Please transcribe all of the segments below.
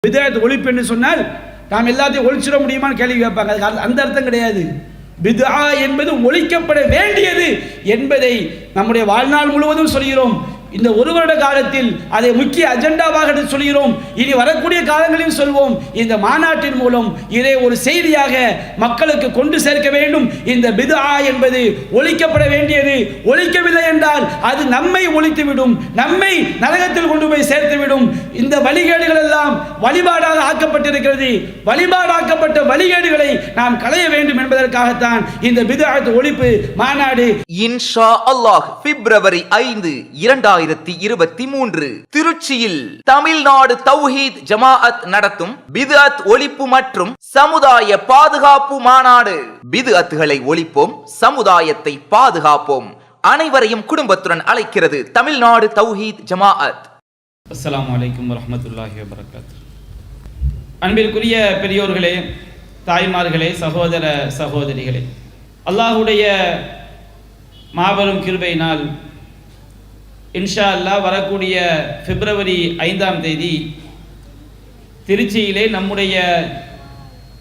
பித்அத் ஒழிப்பு என்று சொன்னால் நாம் எல்லாத்தையும் ஒழிச்சிட முடியுமான்னு கேள்வி கேட்பாங்க. அதுக்கு அந்த அர்த்தம் கிடையாது. பித்ஆ என்பது ஒழிக்கப்பட வேண்டியது என்பதை நம்முடைய வாழ்நாள் முழுவதும் சொல்கிறோம். இந்த ஒரு வருட காலத்தில் அதை முக்கிய அஜெண்டாவாக சொல்கிறோம். இனி வரக்கூடிய காலங்களில் சொல்வோம். இந்த மாநாட்டின் மூலம் இதை ஒரு செய்தியாக மக்களுக்கு கொண்டு சேர்க்க வேண்டும். இந்த பித்ஆ என்பது ஒழிக்கப்பட வேண்டியது. ஒழிக்கவில்லை என்றால் அது நம்மை ஒழித்துவிடும், நம்மை நரகத்தில் கொண்டு போய் சேர்த்துவிடும். இந்த வழிகேடுகள் எல்லாம் வழிபாடாக ஆக்கப்பட்டிருக்கிறது. வழிபாடாக்கப்பட்ட வழிகேடுகளை நாம் களைய வேண்டும் என்பதற்காகத்தான் இந்த பித்அத் ஒழிப்பு மாநாடு. இன்ஷா அல்லாஹ் பிப்ரவரி 5, 2023 திருச்சியில் தமிழ்நாடு தௌஹீத் ஜமாஅத் நடத்தும் பித்அத் ஒழிப்பு மற்றும் சமுதாய பாதுகாப்பு மாநாடு. பித்அத்களை ஒழிப்போம், சமுதாயத்தை பாதுகாப்போம். அனைவரையும் குடும்பத்துடன் அழைக்கிறது தமிழ்நாடு தௌஹீத் ஜமாஅத். அஸ்ஸலாமு அலைக்கும் வரஹ்மத்துல்லாஹி வபரகாத்துஹு. அன்பிற்குரிய பெரியோர்களே, தாய்மார்களே, சகோதர சகோதரிகளே, அல்லாஹ்வுடைய மாபெரும் கிருபையினால் இன்ஷா அல்லாஹ் வரக்கூடிய பிப்ரவரி 5ஆம் தேதி திருச்சியிலே நம்முடைய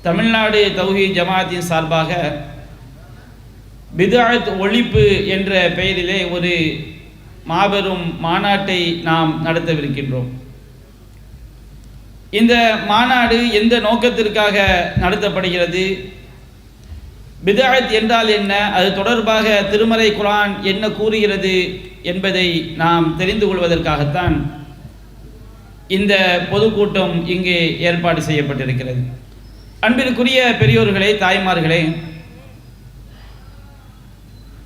தமிழ்நாடு தௌஹீத் ஜமாஅத்தின் சார்பாக பித்அத் ஒழிப்பு என்ற பெயரிலே ஒரு மாபெரும் மாநாட்டை நாம் நடத்தவிருக்கின்றோம். இந்த மாநாடு எந்த நோக்கத்திற்காக நடத்தப்படுகிறது, பித்அத் என்றால் என்ன, அது தொடர்பாக திருமறை குர்ஆன் என்ன கூறுகிறது என்பதை நாம் தெரிந்து கொள்வதற்காகத்தான் இந்த பொதுக்கூட்டம் இங்கே ஏற்பாடு செய்யப்பட்டிருக்கிறது. அன்பிற்குரிய பெரியோர்களே, தாய்மார்களே,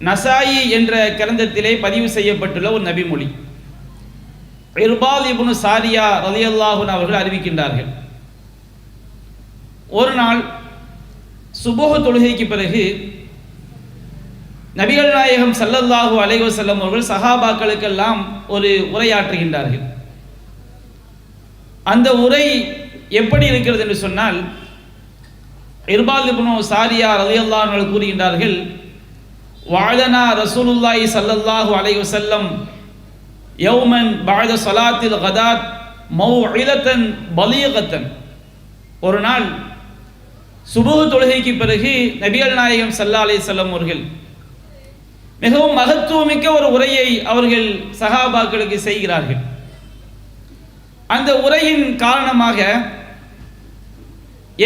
நசாயி என்ற கிரந்தத்திலே பதிவு செய்யப்பட்டுள்ள ஒரு நபிமொழி இர்பால் இப்னு சாரியா ரலியல்லாஹு அன்ஹு அவர்கள் அறிவிக்கின்றார்கள். ஒரு நாள் சுபஹ் தொழுகைக்கு பிறகு நபிகள் நாயகம் ஸல்லல்லாஹு அலைஹி வஸல்லம் அவர்கள் சஹாபாக்களுக்கெல்லாம் ஒரு உரையாற்றுகின்றார்கள். அந்த உரை எப்படி இருக்கிறது என்று சொன்னால், இர்பால் இப்னு சாரியா ரலியல்லாஹு அன்ஹு கூறுகின்றார்கள், வஅலனா ரசூலுல்லாஹி ஸல்லல்லாஹு அலைஹி வஸல்லம் யௌமன் பஅத ஸலாத்தில் கதாத் மௌஇலத்தன் பலீகத்தன். ஒரு நாள் சுபஹ் தொழுகைக்கு பிறகு நபிகள் நாயகம் ஸல்லல்லாஹு அலைஹி வஸல்லம் அவர்கள் மிகவும் மகத்துவமிக்க ஒரு உரையை அவர்கள் சஹாபாக்களுக்கு செய்கிறார்கள். அந்த உரையின் காரணமாக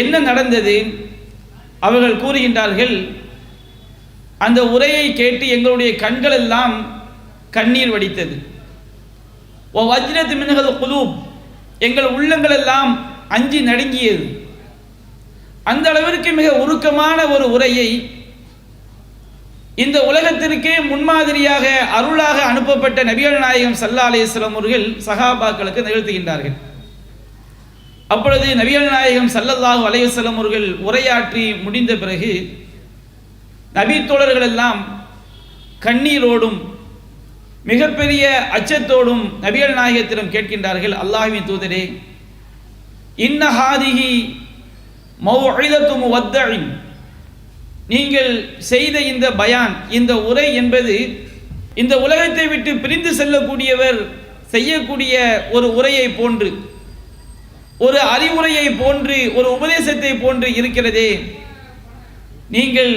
என்ன நடந்தது அவர்கள் கூறுகின்றார்கள், அந்த உரையை கேட்டு எங்களுடைய கண்கள் எல்லாம் கண்ணீர் வடித்தது. வஜ்ரத் மின்ஹல் குலூப், எங்கள் உள்ளங்கள் எல்லாம் அஞ்சி நடுங்கியது. அந்த அளவிற்கு மிக உருக்கமான ஒரு உரையை இந்த உலகத்திற்கே முன்மாதிரியாக அருளாக அனுப்பப்பட்ட நபிகள் நாயகம் ஸல்லல்லாஹு அலைஹி வஸல்லம் அவர்கள் சஹாபாக்களுக்கு நிகழ்த்துகின்றார்கள். அப்பொழுது நபிகள் நாயகம் ஸல்லல்லாஹு அலைஹி வஸல்லம் அவர்கள் உரையாற்றி முடிந்த பிறகு நபி தோழர்கள் எல்லாம் கண்ணீரோடும் மிகப்பெரிய அச்சத்தோடும் நபிகள் நாயகத்திடம் கேட்கின்றார்கள், அல்லாஹ்வின் தூதரே, இன்ன ஹாதிஹி மௌஇலத்து முவத்தஇன், நீங்கள் செய்த இந்த பயான், இந்த உரை என்பது இந்த உலகத்தை விட்டு பிரிந்து செல்லக்கூடியவர் செய்யக்கூடிய ஒரு உரையை போன்று, ஒரு அறிவுரையை போன்று, ஒரு உபதேசத்தை போன்று இருக்கிறதே, நீங்கள்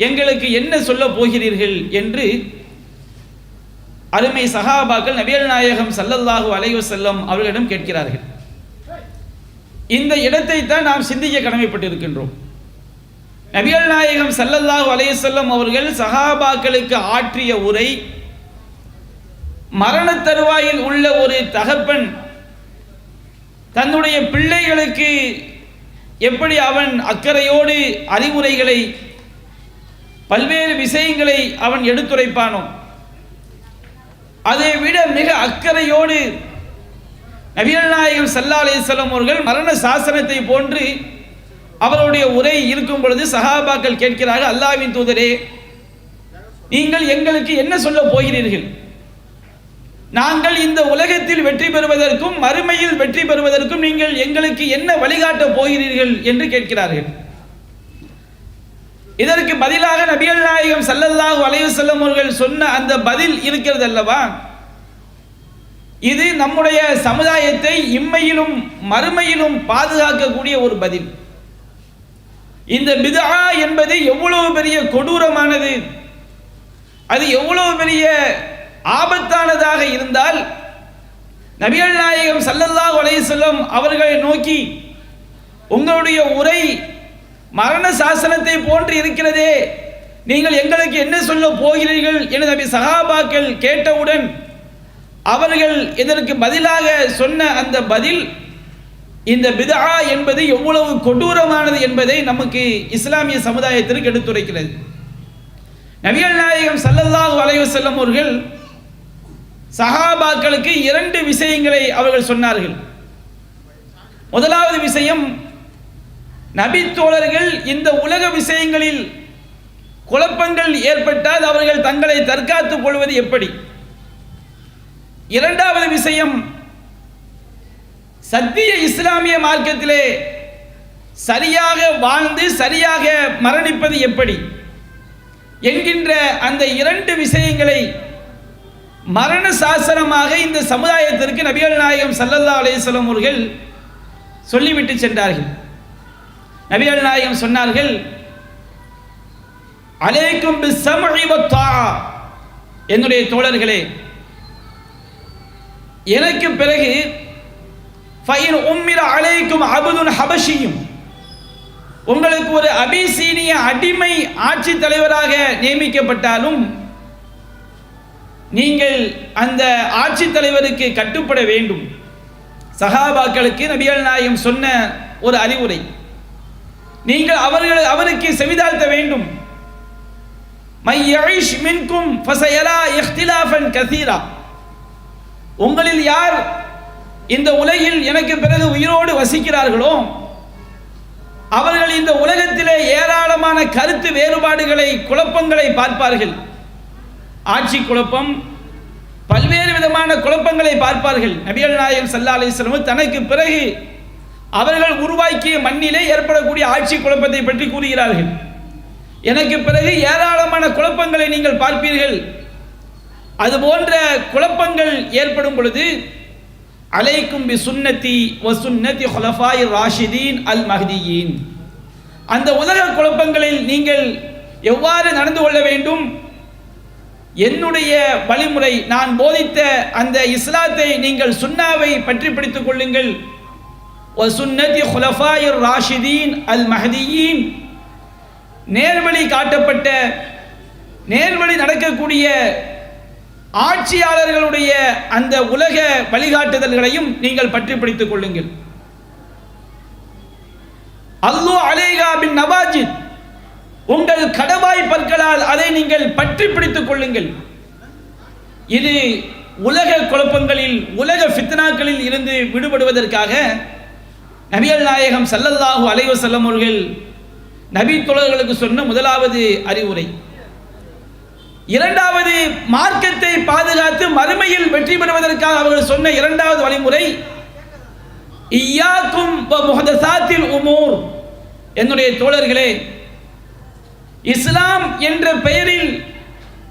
எங்களுக்கு என்ன சொல்ல போகிறீர்கள் என்று அருமை சஹாபாக்கள் நபிகள் நாயகம் ஸல்லல்லாஹு அலைஹி வஸல்லம் அவர்களிடம் கேட்கிறார்கள். இந்த இடத்தை தான் நாம் சிந்திக்க கடமைப்பட்டிருக்கின்றோம். நபிகள் நாயகம் ஸல்லல்லாஹு அலைஹி வஸல்லம் அவர்கள் சஹாபாக்களுக்கு ஆற்றிய உரை, மரண தருவாயில் உள்ள ஒரு தகப்பன் தன்னுடைய பிள்ளைகளுக்கு எப்படி அவன் அக்கறையோடு அறிவுரைகளை, பல்வேறு விஷயங்களை அவன் எடுத்துரைப்பானோ, அதை விட மிக அக்கறையோடு நபிகள் நாயகம் ஸல்லல்லாஹு அலைஹி வஸல்லம் அவர்கள் மரண சாசனத்தை போன்று அவருடைய உரை இருக்கும் பொழுது சஹாபாக்கள் கேட்கிறார்கள், அல்லாஹ்வின் தூதரே, நீங்கள் எங்களுக்கு என்ன சொல்ல போகிறீர்கள்? நாங்கள் இந்த உலகத்தில் வெற்றி பெறுவதற்கும் மறுமையில் வெற்றி பெறுவதற்கும் நீங்கள் எங்களுக்கு என்ன வழிகாட்ட போகிறீர்கள் என்று கேட்கிறார்கள். இதற்கு பதிலாக நபிகள் நாயகம் ஸல்லல்லாஹு அலைஹி வஸல்லம் அவர்கள் சொன்ன அந்த பதில் இருக்கிறது அல்லவா, இது நம்முடைய சமுதாயத்தை இம்மையிலும் மறுமையிலும் பாதுகாக்கக்கூடிய ஒரு பதில். இந்த பித்ஆ என்பது எவ்வளவு பெரிய கொடூரமானது, அது எவ்வளவு பெரிய ஆபத்தானதாக இருந்தால் நபிகள் நாயகம் ஸல்லல்லாஹு அலைஹி வஸல்லம் அவர்களை நோக்கி உங்களுடைய உரை மரண சாசனத்தை போன்று இருக்கிறதே, நீங்கள் எங்களுக்கு என்ன சொல்ல போகிறீர்கள் என நபி சஹாபாக்கள் கேட்டவுடன் அவர்கள் இதற்கு பதிலாக சொன்ன அந்த பதில் இந்த பித்ஆ என்பது எவ்வளவு கொடூரமானது என்பதை நமக்கு இஸ்லாமிய சமுதாயத்திற்கு எடுத்துரைக்கிறது. நபிகள் நாயகம் ஸல்லல்லாஹு அலைஹி வஸல்லம் அவர்கள் சஹாபாக்களுக்கு 2 விஷயங்களை அவர்கள் சொன்னார்கள். முதலாவது விஷயம், நபி தோழர்கள் இந்த உலக விஷயங்களில் குழப்பங்கள் ஏற்பட்டால் அவர்கள் தங்களை தற்காத்துக் கொள்வது எப்படி. இரண்டாவது விஷயம், சத்திய இஸ்லாமிய மார்க்கத்திலே சரியாக வாழ்ந்து சரியாக மரணிப்பது எப்படி என்கின்ற அந்த 2 விஷயங்களை மரண சாசனமாக இந்த சமுதாயத்திற்கு நபிகள் நாயகம் ஸல்லல்லாஹு அலைஹி வஸல்லம் அவர்கள் சொல்லிவிட்டு சென்றார்கள். நபிகள் நாயகம் சொன்னார்கள், அலைக்கும் பிஸ்ஸம்இ வத்தாஆ, என்னுடைய தோழர்களே, எனக்கு பிறகு ஃபைன் உம்மிர அலைக்கும் அபதுன் ஹபஷியும், உங்களுக்கு ஒரு அபிசீனிய அடிமை ஆட்சி தலைவராக நியமிக்கப்பட்டாலும் நீங்கள் அந்த ஆட்சி தலைவருக்கு கட்டுப்பட வேண்டும். சஹாபாக்களுக்கு நபிகள் நாயகம் சொன்ன ஒரு அறிவுரை, நீங்கள் அவருக்கு செவிதாழ்த்த வேண்டும். மை யஈஷ் மின்கும் ஃபஸயரா இக்திலாஃபன் கஸீரா, உங்களில் யார் இந்த உலகில் எனக்கு பிறகு உயிரோடு வசிக்கிறார்களோ அவர்கள் இந்த உலகத்திலே ஏராளமான கருத்து வேறுபாடுகளை குழப்பங்களை பார்ப்பார்கள். ஆட்சி குழப்பம், பல்வேறு விதமான குழப்பங்களை பார்ப்பார்கள். நபிகள் நாயகம் ஸல்லல்லாஹு அலைஹி வஸல்லம் தனக்கு பிறகு அவர்கள் உருவாக்கிய மண்ணிலே ஏற்படக்கூடிய ஆட்சி குழப்பத்தை பற்றி கூறுகிறார்கள். எனக்கு பிறகு ஏராளமான குழப்பங்களை நீங்கள் பார்ப்பீர்கள். அதுபோன்ற குழப்பங்கள் ஏற்படும் பொழுது அலைக்கும் பி சுன்னதி வ சுன்னதி ஹுலஃபாயிர் ராஷிதீன் அல் மஹ்தியீன், அந்த உலக குழப்பங்களில் நீங்கள் எவ்வாறு நடந்து கொள்ள வேண்டும், என்னுடைய வழிமுறை, நான் போதித்த அந்த இஸ்லாத்தை நீங்கள் சுன்னாவை பற்றி பிடித்துக் கொள்ளுங்கள். வ சுன்னதி ஹுலஃபாயிர் ராஷிதீன் அல் மஹ்தியீன், நேர்வழி காட்டப்பட்ட நேர்வழி நடக்கக்கூடிய ஆட்சியாளர்களுடைய அந்த உலக வழிகாட்டுதல்களையும் நீங்கள் பற்றி பிடித்துக் கொள்ளுங்கள். அல்லு அலைஹா பின் நவாஜித், உங்கள் கடவாய் பற்களால் அதை நீங்கள் பற்றி பிடித்துக் கொள்ளுங்கள். இது உலக குழப்பங்களில் உலக ஃபித்னாக்களில் இருந்து விடுபடுவதற்காக நபிகள் நாயகம் ஸல்லல்லாஹு அலைஹி வஸல்லம் அவர்கள் நபி தோழர்களுக்கு சொன்ன முதலாவது அறிவுரை. இரண்டாவது, மார்க்கத்தை பாதுகாத்து மறுமையில் வெற்றி பெறுவதற்காக அவர்கள் சொன்ன இரண்டாவது வழிமுறை, இய்யாக்கும் வ முஹதஸாத்தில் உமூர், என்னுடைய தோழர்களே, இஸ்லாம் என்ற பெயரில்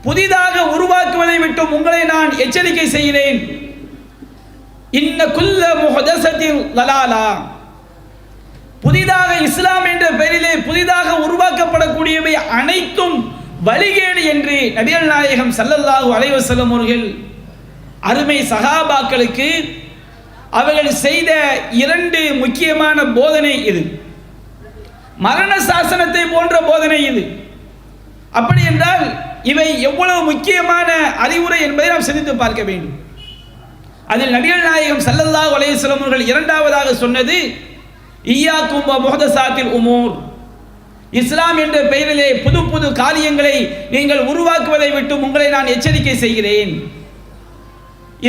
புதிதாக உருவாக்குவதை விட்டு உங்களை நான் எச்சரிக்கை செய்கிறேன். இன்ன குல்ல முஹதஸத்தின் லலாலா, புதிதாக இஸ்லாம் என்ற பெயரிலே புதிதாக உருவாக்கப்படக்கூடியவை அனைத்தும் வழிகேடு என்று நபிகள் நாயகம் ஸல்லல்லாஹு அலைஹி வஸல்லம் அவர்கள் அருமை சஹாபாக்களுக்கு அவர்கள் செய்த 2 முக்கியமான போதனை இது. மரண சாசனத்தை போன்ற போதனை இது. அப்படி என்றால் இவை எவ்வளவு முக்கியமான அறிவுரை என்பதை நாம் சிந்தித்து பார்க்க வேண்டும். அதில் நபிகள் நாயகம் ஸல்லல்லாஹு அலைஹி வஸல்லம் அவர்கள் இரண்டாவதாக சொன்னது, இய்யாக்கும் வ முஹதஸாத்தில் உமூர், இஸ்லாம் என்ற பெயரிலே புது புது காரியங்களை நீங்கள் உருவாக்குவதை விட்டு உங்களை நான் எச்சரிக்கை செய்கிறேன்.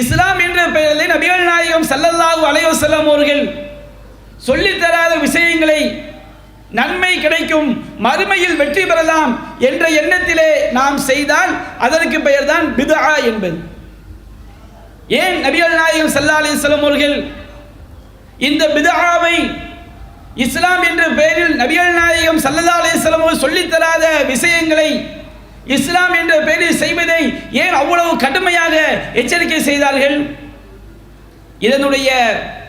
இஸ்லாம் என்ற பெயரிலே நபிகள் நாயகம் ஸல்லல்லாஹு அலைஹி வஸல்லம் அவர்கள் சொல்லித்தராத விஷயங்களை, நன்மை கிடைக்கும், மறுமையில் வெற்றி பெறலாம் என்ற எண்ணத்திலே நாம் செய்தால் அதற்கு பெயர்தான் பித்ஆ என்பது. ஏன் நபிகள் நாயகம் ஸல்லல்லாஹு அலைஹி வஸல்லம் அவர்கள் இந்த பித்ஆவை, இஸ்லாம் என்ற பெயரில் நபிகள் நாயகம் ஸல்லல்லாஹு அலைஹி வஸல்லம் அவர்கள் சொல்லித்தராத விஷயங்களை இஸ்லாம் என்ற பெயரில் செய்வதை ஏன் அவ்வளவு கடுமையாக எச்சரிக்கை செய்தார்கள்? இதனுடைய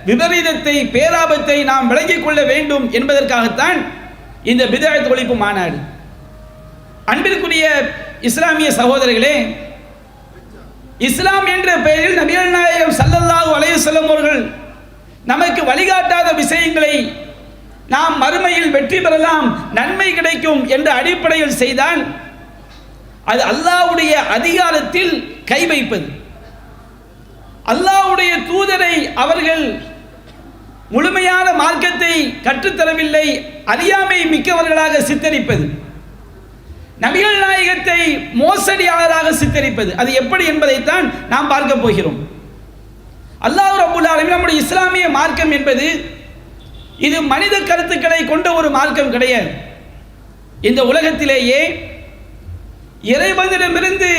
விபரீதத்தை, பேராபத்தை நாம் விளங்கிக் கொள்ள வேண்டும் என்பதற்காகத்தான் இந்த பித்அத் ஒழிப்பு மாநாடு. அன்பிற்குரிய இஸ்லாமிய சகோதரர்களே, இஸ்லாம் என்ற பெயரில் நபிகள் நாயகம் ஸல்லல்லாஹு அலைஹி வஸல்லம் அவர்கள் நமக்கு வழிகாட்டாத விஷயங்களை நாம் மறுமையில் வெற்றி பெறலாம், நன்மை கிடைக்கும் என்ற அடிப்படையில் செய்தால் அது அல்லாஹ்வுடைய அதிகாரத்தில் கை வைப்பது. அல்லாஹ்வுடைய தூதரை அவர்கள் முழுமையான மார்க்கத்தை கற்றுத்தரவில்லை, அறியாமை மிக்கவர்களாக சித்தரிப்பது, நபிகள் நாயகத்தை மோசடியாளராக சித்தரிப்பது. அது எப்படி என்பதைத்தான் நாம் பார்க்க போகிறோம். அல்லாஹ் ரப்பல் ஆலமீன் நம்முடைய இஸ்லாமிய மார்க்கம் என்பது இது மனித கருத்துக்களை கொண்ட ஒரு மார்க்கம் கிடையாது. இந்த உலகத்திலேயே இறைவனிடமிருந்து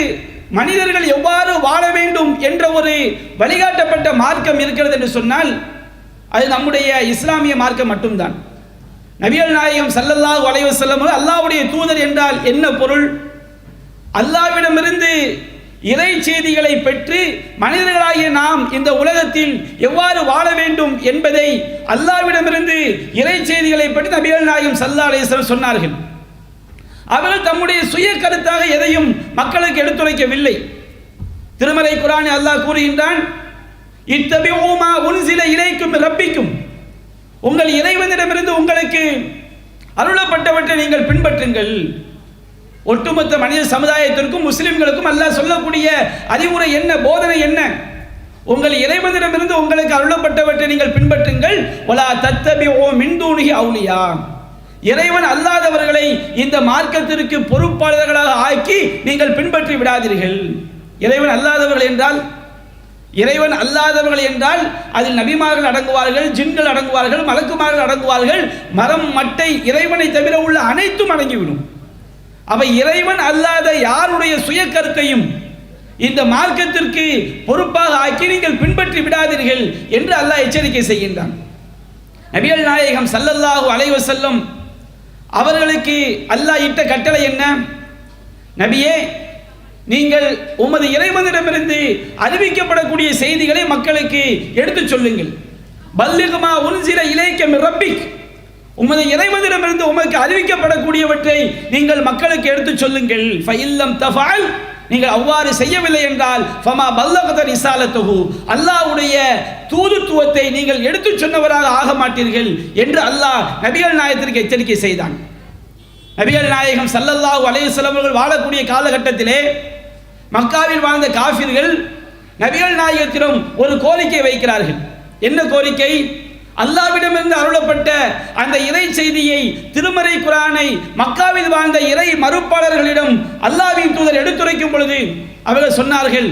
மனிதர்கள் எவ்வாறு வாழ வேண்டும் என்ற ஒரு வழிகாட்டப்பட்ட மார்க்கம் இருக்கிறது என்று சொன்னால் அது நம்முடைய இஸ்லாமிய மார்க்கம் மட்டும்தான். நபிகள் நாயகம் ஸல்லல்லாஹு அலைஹி வஸல்லம் அல்லாஹ்வுடைய தூதர் என்றால் என்ன பொருள்? அல்லாஹ்விடமிருந்து இறை செய்திகளை பெற்று மனிதர்களாகிய நாம் இந்த உலகத்தில் எவ்வாறு வாழ வேண்டும் என்பதை அல்லாஹ்விடமிருந்து இறை செய்திகளை பெற்று நபிகள் நாயகம் ஸல்லல்லாஹு அலைஹி வஸல்லம் சொன்னார்கள். அவர்கள் தம்முடைய சுய கருத்தாக எதையும் மக்களுக்கு எடுத்துரைக்கவில்லை. திருமறை குர்ஆனில் அல்லாஹ் கூறுகின்றான், இத்தபிஊ மா உன்ஸில இலைக்கும் ரப்பிக்கும், உங்கள் இறைவனிடமிருந்து உங்களுக்கு அருளப்பட்டவற்றை நீங்கள் பின்பற்றுங்கள். ஒட்டுமொத்த மனித சமுதாயத்திற்கும் முஸ்லிம்களுக்கும் அல்லாஹ் சொல்லக்கூடிய அறிவுரை என்ன, போதனை என்ன? உங்கள் இறைவனிடமிருந்து உங்களுக்கு அருளப்பட்டவற்றை நீங்கள் பின்பற்றுங்கள். வலா தத்தபிஊ மின் தூனிஹி அவுலியா, இறைவன் அல்லாதவர்களை இந்த மார்க்கத்திற்கு பொறுப்பாளர்களாக ஆக்கி நீங்கள் பின்பற்றி விடாதீர்கள். இறைவன் அல்லாதவர்கள் என்றால் அதில் நபிமார்கள் அடங்குவார்கள், ஜின்கள் அடங்குவார்கள், மலக்குமார்கள் அடங்குவார்கள், மரம் மட்டை இறைவனை தவிர உள்ள அனைத்தும் அடங்கிவிடும். அவை இறைவன் அல்லாத யாருடைய சுய கருத்தையும் இந்த மார்க்கத்திற்கு பொறுப்பாக ஆக்கி நீங்கள் பின்பற்றி விடாதீர்கள் என்று அல்லாஹ் எச்சரிக்கை செய்கின்றான். நபிகள் நாயகம் ஸல்லல்லாஹு அலைஹி வஸல்லம் அவர்களுக்கு அல்லாஹ் இட்ட கட்டளை என்ன? நபியே, நீங்கள் உமது இறைவனிடமிருந்து அறிவிக்கப்படக்கூடிய செய்திகளை மக்களுக்கு எடுத்துச் சொல்லுங்கள். பல்லிக் மா உன்ஸில இலைக்க மின் ரப்பிக், உமது இறைவனிடமிருந்து உமக்கு அறிவிக்கப்படக்கூடியவற்றை நீங்கள் மக்களுக்கு எடுத்துச் சொல்லுங்கள். ஃபஇல்லம் தஃஅல், நீங்கள் அவ்வாறு செய்யவில்லை என்றால் ஃபமா பல்லகத ரிசாலத்துஹு, அல்லாஹ்வுடைய தூதுத்துவத்தை நீங்கள் எடுத்துச் சொன்னவராக ஆக மாட்டீர்கள் என்று அல்லாஹ் நபிகள் நாயகத்திற்கு எச்சரிக்கை செய்தான். நபிகள் நாயகம் ஸல்லல்லாஹு அலைஹி வஸல்லம் அவர்கள் வாழக்கூடிய காலகட்டத்திலே மக்காவில் வாழ்ந்த காஃபிர்கள் நபிகள் நாயகத்திடம் ஒரு கோரிக்கை வைக்கிறார்கள். என்ன கோரிக்கை? அல்லாஹ்விடமிருந்து அருளப்பட்ட அந்த இறை செய்தியை, திருமறை குர்ஆனை மக்காவில் வாழ்ந்த இறை மறுப்பாளர்களிடம் அல்லாஹ்வின் தூதர் எடுத்துரைக்கும் பொழுது அவர்கள் சொன்னார்கள்,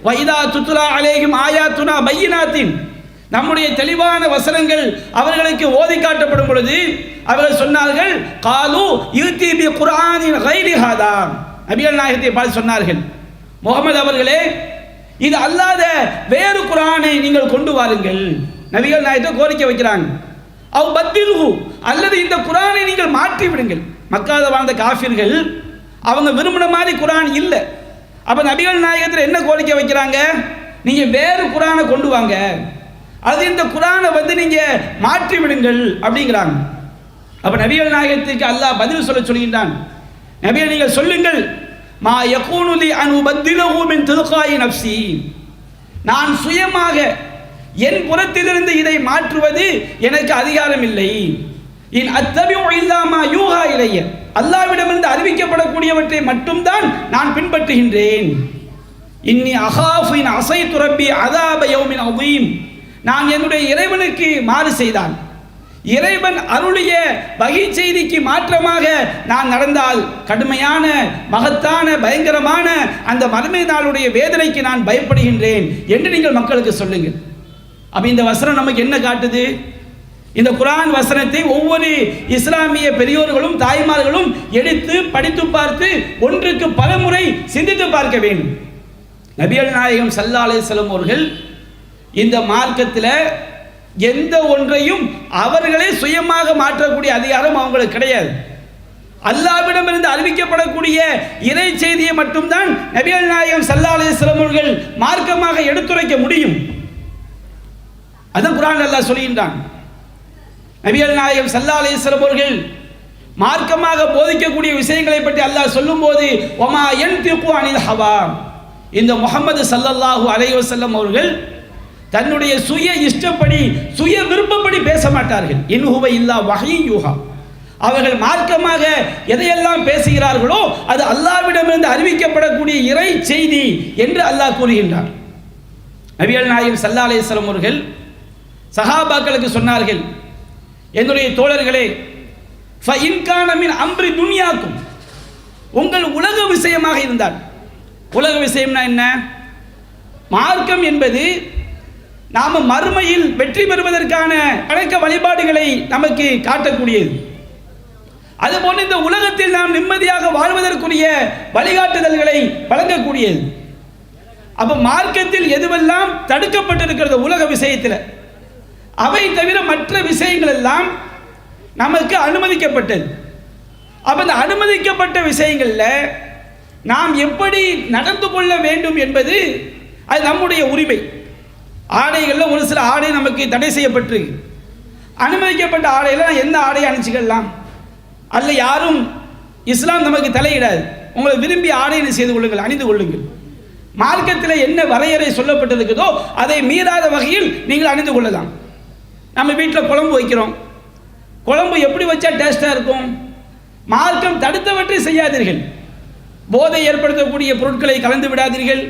வைதா துத்லா அலைஹிம் ஆயாத்துனா பையினாத்தின், நம்முடைய தெளிவான வசனங்கள் அவர்களுக்கு ஓதி காட்டப்படும் பொழுது அவர்கள் சொன்னார்கள், காலு யூதி பி குர்ஆனின் கைரி ஹாதா, நபிகள் நாயகத்தை பார்த்து சொன்னார்கள், முகமது அவர்களே, இது அல்லாத வேறு குர்ஆனை நீங்கள் கொண்டு வாருங்கள். நபிகள் நாயகத்தை கோரிக்கை வைக்கிறாங்க. அவ் பத்தில்ஹு, அல்லது இந்த குர்ஆனை நீங்கள் மாற்றி விடுங்கள். மக்காத வாழ்ந்த காஃபிர்கள் அவங்க விரும்பின மாதிரி குர்ஆன் இல்லை. அப்ப நபிகள் நாயகத்தில் என்ன கோரிக்கை வைக்கிறாங்க? நீங்க வேறு குர்ஆனை கொண்டு வாங்க, அது இந்த குர்ஆனை நீங்க மாற்றி விடுங்கள் அப்படிங்கிறாங்க. அப்ப நபிகள் நாயகத்துக்கு அல்லாஹ் பதில் சொல்கின்றான், நபியே நீங்கள் சொல்லுங்கள், மா யகூனு லி அன் உபத்திலஹு மின் தில்காயி நஃப்ஸி, நான் சுயமாக என் புறத்திலிருந்து இதை மாற்றுவது எனக்கு அதிகாரம் இல்லை. இன் அத்தபிஉ இல்லா மா யூஹா இலைய, அல்லாஹ்விடமிருந்து அறிவிக்கப்படக்கூடியவற்றை மட்டும்தான் நான் பின்பற்றுகின்றேன். இன்னி அகாஃபு இன் அஸைது ரப்பி அஸாப யௌமின் அதீம், நான் என்னுடைய இறைவனுக்கு மாறு செய்தான், இறைவன் அருளிய வகை செய்திக்கு மாற்றமாக நான் நடந்தால் கடுமையான மகத்தான பயங்கரமான அந்த மறுமை நாளுடைய வேதனைக்கு நான் பயப்படுகின்றேன் என்று நீங்கள் மக்களுக்கு சொல்லுங்கள். அப்ப இந்த வசனம் நமக்கு என்ன காட்டுது? இந்த குர்ஆன் வசனத்தை ஒவ்வொரு இஸ்லாமிய பெரியோர்களும் தாய்மார்களும் எடுத்து படித்து பார்த்து ஒன்றுக்கு பல முறை சிந்தித்து பார்க்க வேண்டும். நபிகள் நாயகம் ஸல்லல்லாஹு அலைஹி வஸல்லம் அவர்கள் இந்த மார்க்கத்தில் எந்த ஒன்றையும் அவர்களே சுயமாக மாற்றக்கூடிய அதிகாரம் அவங்களுக்கு கிடையாது. அல்லாஹ்விடமிருந்து அறிவிக்கப்படக்கூடிய இறை செய்தியை மட்டும்தான் நபிகள் நாயகம் ஸல்லல்லாஹு அலைஹி வஸல்லம் அவர்கள் மார்க்கமாக எடுத்துரைக்க முடியும். அதான் குர்ஆன் அல்லாஹ் சொல்கின்றான். நபிகள் நாயகம் ஸல்லல்லாஹு அலைஹி வஸல்லம் அவர்கள் மார்க்கமாக போதிக்கக்கூடிய விஷயங்களை பற்றி அல்லாஹ் சொல்லும்போது வமா யன்திகு அனில் ஹவா, இந்த முஹம்மது ஸல்லல்லாஹு அலைஹி வஸல்லம் அவர்கள் தன்னுடைய சுய இஷ்டப்படி சுய விருப்பப்படி பேச மாட்டார்கள். இன் ஹுவ இல்லா வஹ்யு யூஹா, அவர்கள் மார்க்கமாக எதையெல்லாம் பேசுகிறார்களோ அது அல்லாஹ்விடமிருந்து அறிவிக்கப்படக்கூடிய இறை செய்தி என்று அல்லாஹ் கூறுகின்றார். நபிகள் நாயகம் ஸல்லல்லாஹு அலைஹி வஸல்லம் அவர்கள் சஹாபாக்களுக்கு சொன்னார்கள், என்னுடைய தோழர்களே, ஃபஇன் கான மின் அம்ரி துன்யாக்கும், உங்கள் உலக விஷயமாக இருந்தால், உலக விஷயம்னா என்ன? மார்க்கம் என்பது நாம மறுமையில் வெற்றி பெறுவதற்கான வணக்க வழிபாடுகளை நமக்கு காட்டக்கூடியது. அதுபோன்று இந்த உலகத்தில் நாம் நிம்மதியாக வாழ்வதற்குரிய வழிகாட்டுதல்களை வழங்கக்கூடியது. அப்ப மார்க்கத்தில் எதுவெல்லாம் தடுக்கப்பட்டிருக்கிறது உலக விஷயத்தில், அவை தவிர மற்ற விஷயங்கள் எல்லாம் நமக்கு அனுமதிக்கப்பட்டது. அப்ப இந்த அனுமதிக்கப்பட்ட விஷயங்கள்ல நாம் எப்படி நடந்து கொள்ள வேண்டும் என்பது அது நம்முடைய உரிமை. ஆடைகளில் ஒரு சில ஆடை நமக்கு தடை செய்யப்பட்டிருக்கு. அனுமதிக்கப்பட்ட ஆடையில் எந்த ஆடையை அணிச்சுக்கலாம், அல்ல யாரும் இஸ்லாம் நமக்கு தலையிடாது. உங்களை விரும்பி ஆடையை செய்து கொள்ளுங்கள், அணிந்து கொள்ளுங்கள். மார்க்கத்தில் என்ன வரையறை சொல்லப்பட்டிருக்குதோ அதை மீறாத வகையில் நீங்கள் அணிந்து கொள்ளலாம். நம்ம வீட்டில் குழம்பு வைக்கிறோம், குழம்பு எப்படி வச்சா டேஸ்டாக இருக்கும்? மார்க்கம் தடுத்தவற்றை செய்யாதீர்கள். போதை ஏற்படுத்தக்கூடிய பொருட்களை கலந்து விடாதீர்கள்,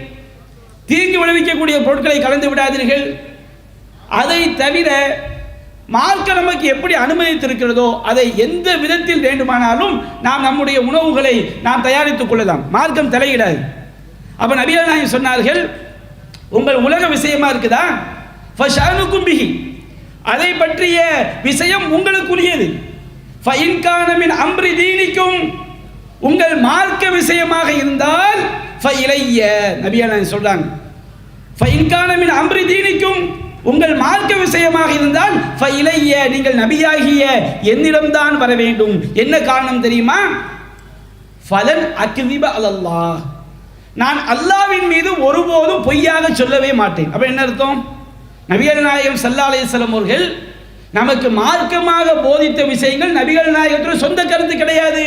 தீங்கு விளைவிக்கக்கூடிய பொருட்களை கலந்து விடாதீர்கள். அதை தவிர மார்க்கம் நமக்கு எப்படி அனுமதித்திருக்கிறதோ அதை எந்த விதத்தில் வேண்டுமானாலும் நாம் நம்முடைய உணவுகளை நாம் தயாரித்துக் கொள்ளலாம், மார்க்கம் தலையிடாது. அப்ப நபிகள் நாயகம் சொன்னார்கள், உங்கள் உலக விஷயமா இருக்குதா, ஃபஷானுக்கும் பிஹி, அதை பற்றிய விஷயம் உங்களுக்குரியது. ஃபஇன் கான மின் அம்ரி தீனிக்கும், உங்கள் மார்க்க விஷயமாக இருந்தால் ஃபஇலைய, நபிகள் நாயகம் சொல்றாங்க, ஃபஇன் கான மின் அம்ரி தீனிக்கும், உங்கள் மார்க்க விஷயமாக இருந்தால் ஃபஇலைய, நீங்கள் நபியாகிய என்னிடம்தான் வர வேண்டும். என்ன காரணம் தெரியுமா? ஃபலன் அக்திப அலல்லாஹ், நான் அல்லாஹ்வின் மீது ஒருபோதும் பொய்யாக சொல்லவே மாட்டேன். அப்ப என்ன அர்த்தம்? நபிகள் நாயகம் ஸல்லல்லாஹு அலைஹி வஸல்லம் அவர்கள் நமக்கு மார்க்கமாக போதித்த விஷயங்கள் நபிகள் நாயகத்துடைய சொந்த கருத்து கிடையாது.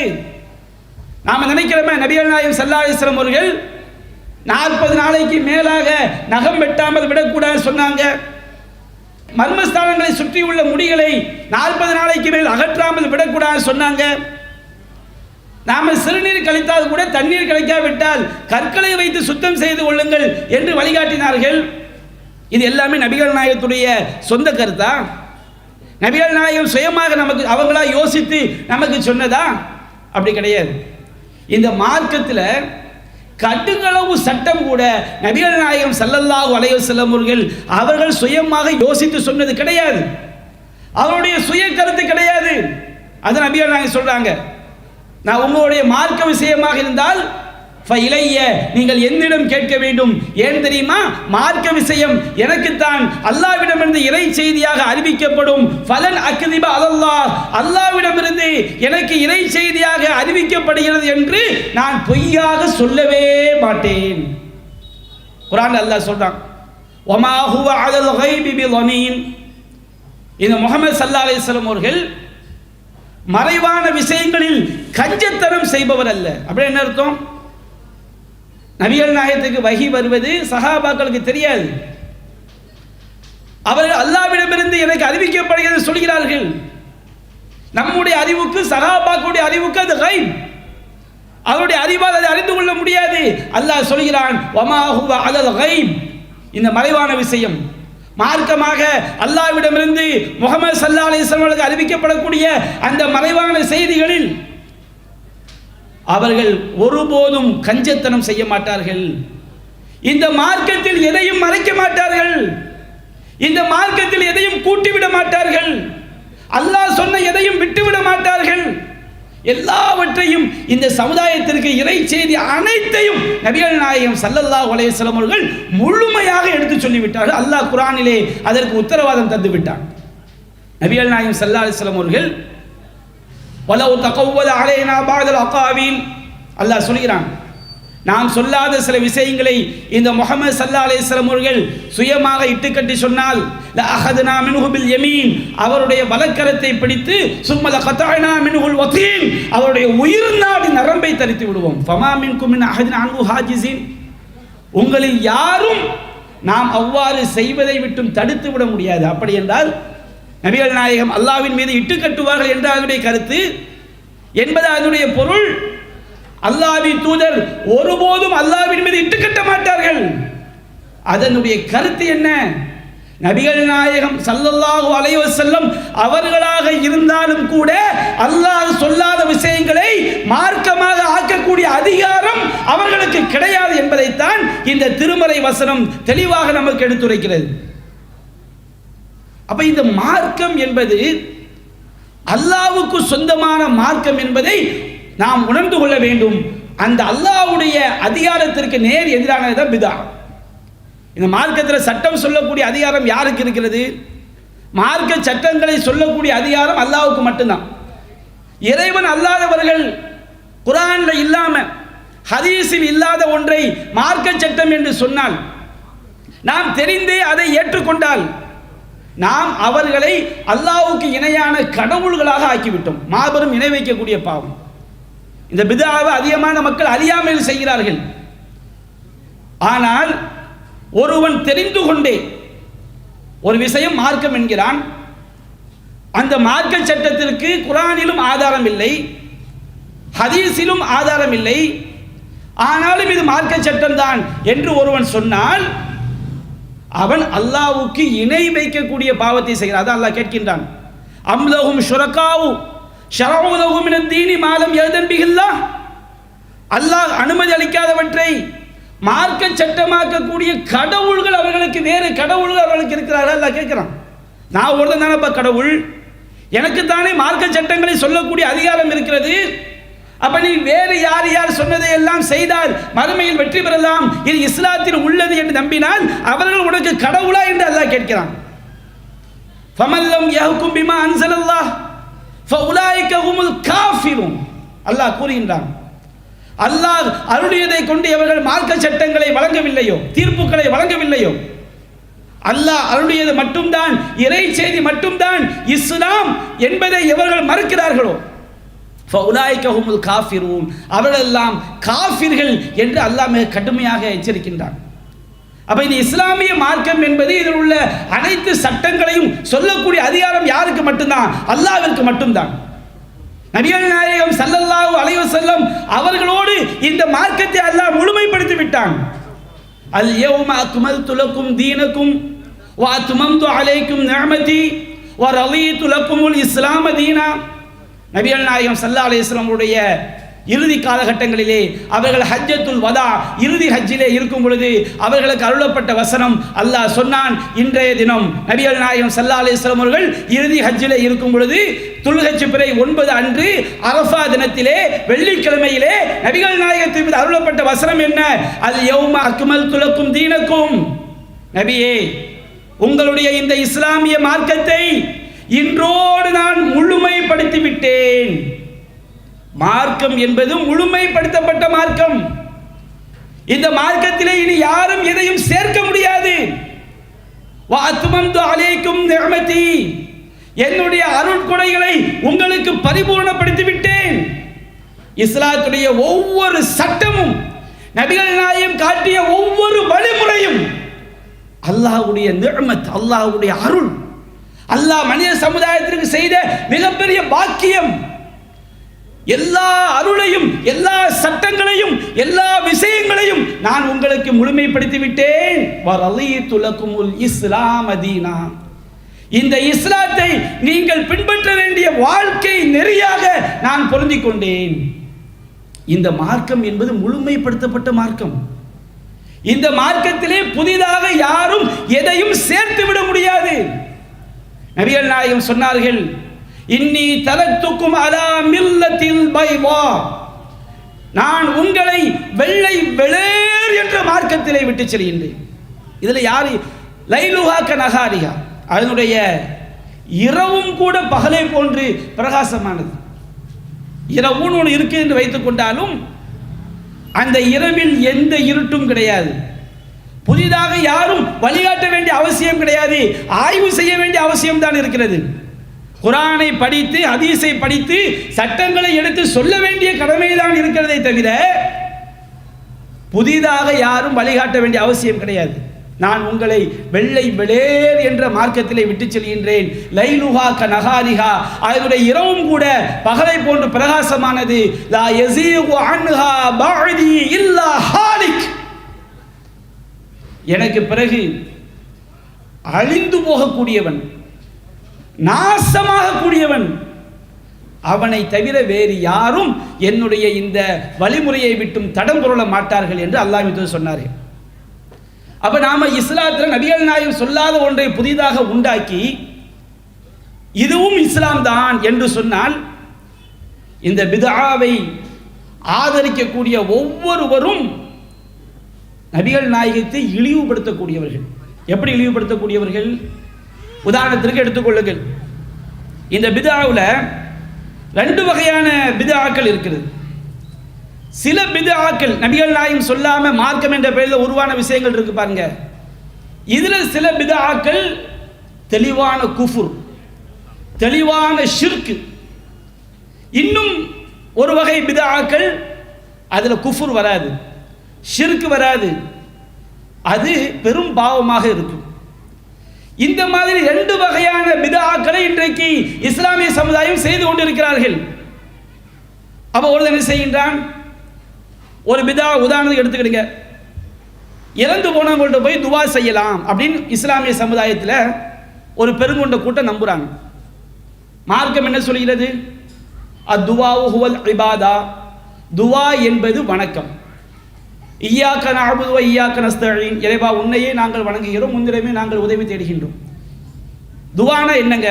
நாம நினைக்கிறோமே நபிகள் நாயகம் ஸல்லல்லாஹு அலைஹி வஸல்லம் அவர்கள் 40 நாளைக்கு மேலாக நகம் வெட்டாமல் விடக்கூடாது சொன்னாங்க. மர்மஸ்தானங்களை சுற்றியுள்ள முடிகளை 40 நாளைக்கு மேல் அகற்றாமல் விடக்கூடாது சொன்னாங்க. நாம சிறுநீர் கழித்தால் கூட தண்ணீர் கழிக்காவிட்டால் கற்களை வைத்து சுத்தம் செய்து கொள்ளுங்கள் என்று வழிகாட்டினார்கள். இது எல்லாமே நபிகள் நாயகத்துடைய சொந்த கருத்தா? நபிகள் நாயகம் சுயமாக நமக்கு அவங்களா யோசித்து நமக்கு சொன்னதா? அப்படி கிடையாது. இந்த மார்க்கத்தில் கடுகளவு சட்டம் கூட நபிகள் நாயகம் ஸல்லல்லாஹு அலைஹி வஸல்லம் அவர்கள் சுயமாக யோசித்து சொன்னது கிடையாது. அவருடைய சுய கருத்து கிடையாது. அது நபிகள் நாயகம் சொல்றாங்க, நான் உங்களுடைய மார்க்க விஷயமாக இருந்தால் ஃபஇலைய, நீங்கள் என்னிடம் கேட்க வேண்டும். ஏன் தெரியுமா? மார்க்க விஷயம் எனக்குத்தான் அல்லாஹ்விடமிருந்து இறை செய்தியாக அறிவிக்கப்படும். ஃபலன் அக்திப அலல்லாஹ், அல்லாஹ்விடமிருந்து எனக்கு இறை செய்தியாக அறிவிக்கப்படுகிறது என்று நான் பொய்யாக சொல்லவே மாட்டேன். குர்ஆன் அல்லாஹ் சொல்றான், வமா ஹுவ அலல் கைபி பிதனீன், இந்த முஹம்மது ஸல்லல்லாஹு அலைஹி வஸல்லம் அவர்கள் மறைவான விஷயங்களில் கஞ்சத்தனம் செய்பவர் அல்ல. அப்படி என்ன அர்த்தம்? நபிகள் நாயகத்துக்கு வஹி வருவது சஹாபாக்களுக்கு தெரியாது. அவர்கள் அல்லாஹ்விடமிருந்து எனக்கு அறிவிக்கப்படுகிறது சொல்கிறார்கள். நம்முடைய அறிவுக்கு சஹாபாக்களுடைய அறிவுக்கு அது கைப், அவருடைய அறிவால் அதை அறிந்து கொள்ள முடியாது. அல்லாஹ் சொல்கிறான், வமா ஹுவ அலல் கைப், இந்த மறைவான விஷயம் மார்க்கமாக அல்லாஹ்விடமிருந்து முஹம்மது ஸல்லல்லாஹு அலைஹி வஸல்லம் அறிவிக்கப்படக்கூடிய அந்த மறைவான செய்திகளில் அவர்கள் ஒருபோதும் கஞ்சத்தனம் செய்ய மாட்டார்கள். இந்த மார்க்கத்தில் எதையும் மறைக்க மாட்டார்கள். இந்த மார்க்கத்தில் எதையும் கூட்டிவிட மாட்டார்கள். அல்லாஹ் சொன்ன எதையும் விட்டுவிட மாட்டார்கள். எல்லாவற்றையும் இந்த சமுதாயத்திற்கு இறை செய்தி அனைத்தையும் நபிகள் நாயகம் ஸல்லல்லாஹு அலைஹி வஸல்லம் அவர்கள் முழுமையாக எடுத்து சொல்லிவிட்டார்கள். அல்லாஹ் குர்ஆனிலே அதற்கு உத்தரவாதம் தந்து விட்டான். நபிகள் நாயகம் ஸல்லல்லாஹு அலைஹி வஸல்லம் அவர்கள் வலவு தகவ்வல அலைனா பாதல் அகாவில், அல்லாஹ் சொல்கிறான், நாம் சொல்லாத சில விஷயங்களை இந்த முஹம்மது ஸல்லல்லாஹு அலைஹி வஸல்லம் அவர்கள் சுயமாக இட்டுக்கட்டி சொன்னால் லஅഖதுனா மின்ஹு பில் யமீன், அவருடைய வலக்கரத்தை பிடித்து சும்ம லகதஅனா மின்ஹுல் வதீன், அவருடைய உயிர் நாடி நரம்பை தரித்து விடுவோம். ஃபமா மின்கும் மின் அஹதின் அன்ஹு ஹாஜிஸின், உங்களில் யாரும் நாம் அவ்வாறு செய்வதை விட்டும் தடுத்து விட முடியாது. அப்படி என்றால் நபிகள் நாயகம் அல்லாஹ்வின் மீது இட்டுக்கட்டுவார்கள் என்ற அதனுடைய கருத்து என்பது அதனுடைய பொருள். அல்லாஹ்வின் தூதர் ஒருபோதும் அல்லாஹ்வின் மீது இட்டுக்கட்ட மாட்டார்கள். அதனுடைய கருத்து என்ன? நபிகள் நாயகம் ஸல்லல்லாஹு அலைஹி வஸல்லம் அவர்களாக இருந்தாலும் கூட அல்லாஹ் சொல்லாத விஷயங்களை மார்க்கமாக ஆக்கக்கூடிய அதிகாரம் அவர்களுக்கு கிடையாது என்பதைத்தான் இந்த திருமறை வசனம் தெளிவாக நமக்கு எடுத்துரைக்கிறது. அப்ப இந்த மார்க்கம் என்பது அல்லாஹ்வுக்கு சொந்தமான மார்க்கம் என்பதை நாம் உணர்ந்து கொள்ள வேண்டும். அந்த அல்லாஹ்வுடைய அதிகாரத்திற்கு நேர் எதிரானது தான் பிதா. இந்த மார்க்கத்தில் சட்டம் சொல்லக்கூடிய அதிகாரம் யாருக்கு இருக்கிறது? மார்க்க சட்டங்களை சொல்லக்கூடிய அதிகாரம் அல்லாஹ்வுக்கு மட்டும்தான். இறைவன் அல்லாதவர்கள் குர்ஆன்ல இல்லாம ஹதீஸில் இல்லாத ஒன்றை மார்க்க சட்டம் என்று சொன்னால், நாம் தெரிந்தே அதை ஏற்றுக்கொண்டால் நாம் அவர்களை அல்லாஹ்வுக்கு இணையான கடவுள்களாக ஆக்கிவிட்டோம். மாபெரும் இணை வைக்கக்கூடிய பாவம். இந்த பித்ஆவை அதிகமான மக்கள் அறியாமல் செய்கிறார்கள். ஆனால் ஒருவன் தெரிந்து கொண்டே ஒரு விஷயம் மார்க்கம் என்கிறான், அந்த மார்க்க சட்டத்திற்கு குர்ஆனிலும் ஆதாரம் இல்லை, ஹதீஸிலும் ஆதாரம் இல்லை, ஆனாலும் இது மார்க்க சட்டம் தான் என்று ஒருவன் சொன்னால் அவன் அல்லாஹ்வுக்கு இணை வைக்கக்கூடிய பாவத்தை செய்கிறான். அதான் அல்லாஹ் கேட்கின்றான், அம்லஹும் ஷுரகாவு ஷரஉ லஹும் மினத் தீனி மா லம் யஅதன் பிஹில்லாஹ், அல்லாஹ் அனுமதி அளிக்காதவற்றை மார்க்க சட்டமாக்கக்கூடிய கடவுள்கள் அவர்களுக்கு, வேறு கடவுள்கள் அவர்களுக்கு இருக்கிறார்கள். அல்லாஹ் கேட்கிறான், நான் ஒருத்தன் தானப்பா கடவுள், எனக்கு தானே மார்க்க சட்டங்களை சொல்லக்கூடிய அதிகாரம் இருக்கிறது. அப்ப நீ வேறு யார் யார் சொன்னதை எல்லாம் செய்தால் மறுமையில் வெற்றி பெறலாம், இது இஸ்லாத்தில் உள்ளது என்று நம்பினால் அவர்கள் உனக்கு கடவுளா என்று அல்லாஹ் கேட்கிறான். ஃபமல்லம் யஹ்கும் பிமா அன்ஸலல்லாஹ் ஃபஉலாயிக ஹுமுல் காஃபிரூன், அல்லாஹ் கூறுகின்றான், அல்லாஹ் அருளியதை கொண்டு அவர்கள் மார்க்க சட்டங்களை வழங்கவில்லையோ, தீர்ப்புகளை வழங்கவில்லையோ, அல்லாஹ் அருளியது மட்டும்தான், இறை செய்தி மட்டும்தான் இஸ்லாம் என்பதை எவர்கள் மறுக்கிறார்களோ ஃபஉலாயிக ஹுமுல் காஃபிரூன், அவர்களெல்லாம் காஃபிர்கள் என்று அல்லாஹ் மிக கடுமையாக எச்சரிக்கின்றான். அப்ப இந்த இஸ்லாமிய மார்க்கம் என்பது இதில் உள்ள அனைத்து சட்டங்களையும் சொல்லக்கூடிய அதிகாரம் யாருக்கு மட்டும்தான்? அல்லாஹ்விற்கு மட்டும்தான். நபிகள் நாயகம் ஸல்லல்லாஹு அலைஹி வஸல்லம் அவர்களோடு இந்த மார்க்கத்தை அல்லாஹ் முழுமைப்படுத்தி விட்டான். அல் யௌம அக்மல்து லக்கும் தீனக்கும் வ அத்மம்து அலைக்கும் நிஅமதி வ ரலீது லக்குமுல் இஸ்லாம தீனா. நபிகள் நாயகம் ஸல்லல்லாஹு அலைஹி வஸல்லம் உடைய இறுதி காலகட்டங்களிலே அவர்கள் ஹஜ்ஜத்துல் வதா இறுதி ஹஜ்ஜிலே இருக்கும் பொழுது அவர்களுக்கு அருளப்பட்ட வசனம் அல்லாஹ் சொன்னான், இன்றைய தினம் நபிகள் நாயகம் ஸல்லல்லாஹு அலைஹி வஸல்லம் அவர்கள் இறுதி ஹஜ்ஜிலே இருக்கும் பொழுது துல்ஹஜ் பிறை 9 அன்று அரஃபா தினத்திலே வெள்ளிக்கிழமையிலே நபிகள் நாயகத்தின் மீது அருளப்பட்ட வசனம் என்ன? அல் யௌம அக்மல்து லக்கும் தீனக்கும், நபியே உங்களுடைய இந்த இஸ்லாமிய மார்க்கத்தை இன்றோடு நான் முழுமைப்படுத்தி விட்டேன். மார்க்கம் என்பது முழுமைப்படுத்தப்பட்ட மார்க்கம். இந்த மார்க்கத்திலே இனி யாரும் எதையும் சேர்க்க முடியாது. வ அத்மம்து அலைக்கும் நிஅமதி, என்னுடைய அருட்கொடைகளை உங்களுக்கு பரிபூர்ணப்படுத்தி விட்டேன். இஸ்லாத்துடைய ஒவ்வொரு சட்டமும், நபிகள் நாயகம் காட்டிய ஒவ்வொரு வழிமுறையும் அல்லாஹ்வுடைய நிஅமத், அல்லாஹ்வுடைய அருள், அல்லாஹ் மனித சமுதாயத்திற்கு செய்த மிகப்பெரிய பாக்கியம். எல்லா அருளையும், எல்லா சட்டங்களையும், எல்லா விஷயங்களையும் நான் உங்களுக்கு முழுமைப்படுத்தி விட்டேன். வரலீது லக்குமுல் இஸ்லாம தீனா, இந்த இஸ்லாத்தை நீங்கள் பின்பற்ற வேண்டிய வாழ்க்கை நெறியாக நான் பொருந்திக் கொண்டேன். இந்த மார்க்கம் என்பது முழுமைப்படுத்தப்பட்ட மார்க்கம். இந்த மார்க்கத்திலே புதிதாக யாரும் எதையும் சேர்த்து விட முடியாது. நபிகள் நாயகம் சொன்னார்கள், இன்னி தரக்துக்கும் அலா மில்லத்தில் பைவா, நான் உங்களை வெள்ளை வெளேர் என்ற மார்க்கத்திலே விட்டு செல்கின்றேன். இதுல யாரு? லைலுஹா கநஹாரிஹா, அதனுடைய இரவும் கூட பகலை போன்று பிரகாசமானது. இரவுன்னு ஒன்று இருக்கு என்று வைத்துக் கொண்டாலும் அந்த இரவில் எந்த இருட்டும் கிடையாது. புதிதாக யாரும் வழிகாட்ட வேண்டிய அவசியம் கிடையாது. ஆய்வு செய்ய வேண்டிய அவசியம் தான் இருக்கிறது. குர்ஆனை படித்து ஹதீஸை படித்து சட்டங்களை எடுத்து சொல்ல வேண்டிய கடமை தான் இருக்கிறதை தவிர புதிதாக யாரும் வழிகாட்ட வேண்டிய அவசியம் கிடையாது. நான் உங்களை வெள்ளை வெளேர் என்ற மார்க்கத்திலே விட்டு செல்கின்றேன். லைலுஹா கநஹாரிஹா, அதனுடைய இரவும் கூட பகலை போன்று பிரகாசமானது. லா யஸீகு அன்ஹா பஅதி இல்லா ஹாலிக், எனக்கு பிறகு அழிந்து போகக்கூடியவன், நாசமாக கூடியவன், அவனை தவிர வேறு யாரும் என்னுடைய இந்த வழிமுறையை விட்டும் தடம் புரள மாட்டார்கள் என்று அல்லாஹ் சொன்னார்கள். அப்ப நாம இஸ்லாத்தில் நபிகள் நாயகம் சொல்லாத ஒன்றை புதிதாக உண்டாக்கி இதுவும் இஸ்லாம் தான் என்று சொன்னால் இந்த பித்ஆவை ஆதரிக்கக்கூடிய ஒவ்வொருவரும் நபிகள் நாயகத்தை இழிவுபடுத்தக்கூடியவர்கள். எப்படி இழிவுபடுத்தக்கூடியவர்கள்? உதாரணத்திற்கு எடுத்துக்கொள்ளுங்கள். இந்த பித்ஆவுல ரெண்டு வகையான பித்ஆக்கள் இருக்கிறது. சில பித்ஆக்கள் நபிகள் நாயகம் சொல்லாம மார்க்கம் என்ற பெயரில் உருவான விஷயங்கள் இருக்கு பாருங்க. இதுல சில பித்ஆக்கள் தெளிவான குஃபுர், தெளிவான ஷிர்க். இன்னும் ஒரு வகை பித்ஆக்கள் அதுல குஃபுர் வராது, ஷிர்க் வராது, அது பெரும் பாவமாக இருக்கும். இந்த மாதிரி ரெண்டு வகையான பித்ஆக்களை இன்றைக்கு இஸ்லாமிய சமுதாயம் செய்து கொண்டிருக்கிறார்கள். அப்ப ஒருத்தன் என்ன செய்கின்றான்? ஒரு பித்ஆ உதாரணத்துக்கு எடுத்துக்கிடுங்க, இறந்து போனவங்கள்ட்ட போய் துவா செய்யலாம் அப்படின்னு இஸ்லாமிய சமுதாயத்தில் ஒரு பெருங்கொண்ட கூட்டம் நம்புறாங்க. மார்க்கம் என்ன சொல்கிறது? அத்துவாஉ ஹுவல் இபாதா, துவா என்பது வணக்கம். இய்யாக நஅபுது வ இய்யாக நஸ்தஈன், இறைவா உன்னையே நாங்கள் வணங்குகிறோம், உன்னிடமே நாங்கள் உதவி தேடுகின்றோம். துவானா என்னங்க?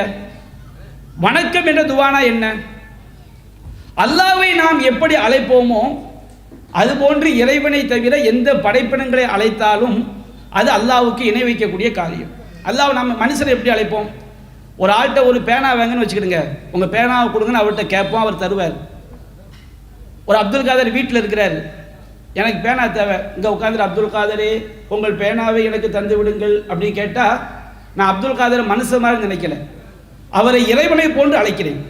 வணக்கம் என்ற துவானா என்ன? அல்லாஹ்வை நாம் எப்படி அழைப்போமோ அதுபோன்று இறைவனை தவிர எந்த படைப்பினங்களை அழைத்தாலும் அது அல்லாஹ்வுக்கு இணை வைக்கக்கூடிய காரியம். அல்லாஹ் நம்ம மனுஷனை எப்படி அழைப்போம்? ஒரு ஆள்கிட்ட ஒரு பேனா வாங்கன்னு வச்சுக்கிடுங்க, உங்கள் பேனாவை கொடுங்கன்னு அவர்கிட்ட கேட்போம், அவர் தருவார். ஒரு அப்துல் காதர் வீட்டில் இருக்கிறார், எனக்கு பேனா தேவை, இங்கே உட்காந்துரு அப்துல் காதரே உங்கள் பேனாவை எனக்கு தந்து விடுங்கள் அப்படின்னு கேட்டால் நான் அப்துல் காதர் மனுஷன் மாதிரி நினைக்கல, அவரை இறைவனை போன்று அழைக்கிறேன்.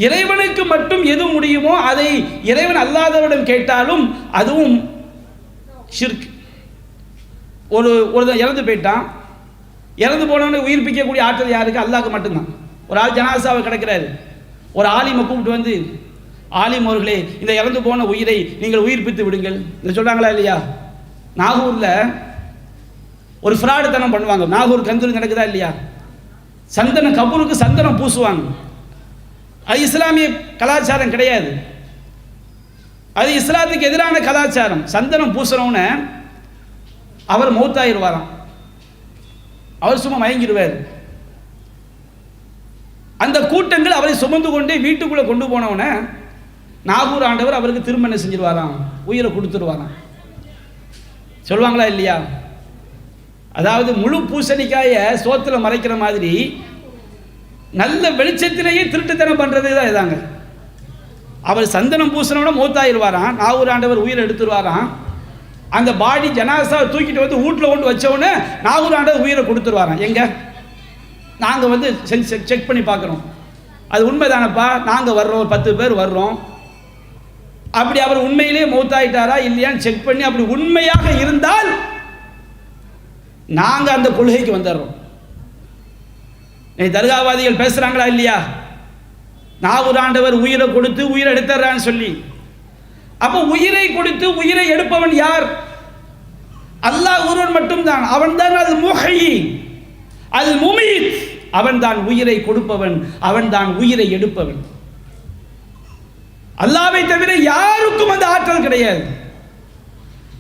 இறைவனுக்கு மட்டும் எது முடியுமோ அதை இறைவன் அல்லாதவரிடம் கேட்டாலும் அதுவும் ஷிர்க். ஒரு இறந்து போயிட்டான், இறந்து போனவனை உயிர்ப்பிக்கக்கூடிய ஆற்றல் யாருக்கு? அல்லாஹ்க்கு மட்டும்தான். ஒரு ஆள் ஜனாசாவை கிடக்கிறாரு, ஒரு ஆலிமை கூப்பிட்டு வந்து, ஆலிம் அவர்களே இந்த இறந்து போன உயிரை நீங்கள் உயிர்ப்பித்து விடுங்கள் இந்த சொல்றாங்களா இல்லையா? நாகூரில் ஒரு ஃப்ராடுத்தனம் பண்ணுவாங்க. நாகூர் கந்தூரி நடக்குதா இல்லையா? சந்தனம், கபூருக்கு சந்தனம் பூசுவாங்க. அது இஸ்லாமிய கலாச்சாரம் கிடையாது, அது இஸ்லாத்துக்கு எதிரான கலாச்சாரம். சந்தனம் பூசுறவன அவர் மௌத்தாயிருவாராம், அவர் சும்மா மயங்கிடுவார். அந்த கூட்டங்கள் அவரை சுமந்து கொண்டே வீட்டுக்குள்ளே கொண்டு போனவன நாகூர் ஆண்டவர் அவருக்கு திரும்ப என்ன செஞ்சிருவாராம்? உயிரை கொடுத்துருவாராம். சொல்லுவாங்களா இல்லையா? அதாவது முழு பூசணிக்காய சோத்துல மறைக்கிற மாதிரி நல்ல வெளிச்சத்திலேயே திருட்டுத்தனம் பண்றது தான் இதாங்க. அவர் சந்தனம் பூசணோட மௌத்தாயிருவாராம், நாகூர் ஆண்டவர் உயிரை எடுத்துருவாராம். அந்த பாடி ஜனாசாவை தூக்கிட்டு வந்து வீட்டில் கொண்டு வச்சவொடனே நாகூர் ஆண்டவர் உயிரை கொடுத்துருவாராம். எங்க நாங்கள் வந்து செக் பண்ணி பார்க்குறோம், அது உண்மைதானப்பா, நாங்கள் வர்றோம், 10 பேர் வர்றோம், அப்படி அவர் உண்மையிலே மௌத்தாயிட்டாரா இல்லையான்னு செக் பண்ணி அப்படி உண்மையாக இருந்தால் நாங்கள் அந்த கொள்கைக்கு வந்துடுறோம். தர்காவாதிகள் பேசுறாங்களா இல்லையா? நாகூர் ஆண்டவர் உயிரை கொடுத்து உயிரை எடுத்துறான்னு சொல்லி. அப்போ உயிரை கொடுத்து உயிரை எடுப்பவன் யார்? அல்லாஹ் ஒருவன் மட்டும்தான். அவன் தான் அல் முஹ்யி அல் முமீத், அவன் தான் உயிரை கொடுப்பவன், அவன் தான் உயிரை எடுப்பவன். அல்லாஹ்வை தவிர யாருக்கும் அந்த ஆற்றல் கிடையாது.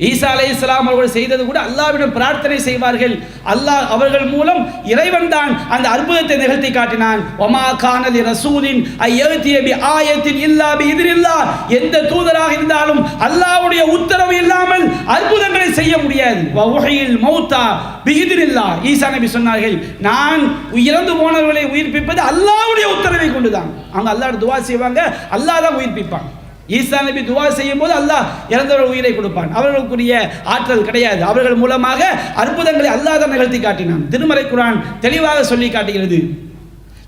ஈசா அலைஹிஸ்ஸலாம் அவர்கள் செய்தது கூட அல்லாஹ்விடம் பிரார்த்தனை செய்வார்கள். அல்லாஹ் அவர்கள் மூலம் இறைவன் தான் அந்த அற்புதத்தை நிகழ்த்தி காட்டினான். வமா கான லி ரசூலின் அய்யதிய பி ஆயத்தின் இல்லா பி இத்னில்லாஹ், எந்த தூதராக இருந்தாலும் அல்லாஹ்வுடைய உத்தரவு இல்லாமல் அற்புதங்களை செய்ய முடியாது. வ உஹில் மௌதா பி இத்னில்லாஹ், ஈசா நபி சொன்னார்கள், நான் இறந்து போனவர்களை உயிர்ப்பிப்பது அல்லாஹ்வுடைய உத்தரவை கொண்டுதான். அவங்க அல்லாஹ்விடம் துஆ செய்வாங்க, அல்லாஹ் தான் உயிர்ப்பிப்பான். ஈசா நபி துவா செய்யும் போது அல்லாஹ் இறந்தவர்கள் உயிரை கொடுப்பான். அவர்களுக்குரிய ஆற்றல் கிடையாது. அவர்கள் மூலமாக அற்புதங்களை அல்லாஹ் தான் நிகழ்த்தி காட்டினான். திருமறை குர்ஆன் தெளிவாக சொல்லி காட்டுகிறது.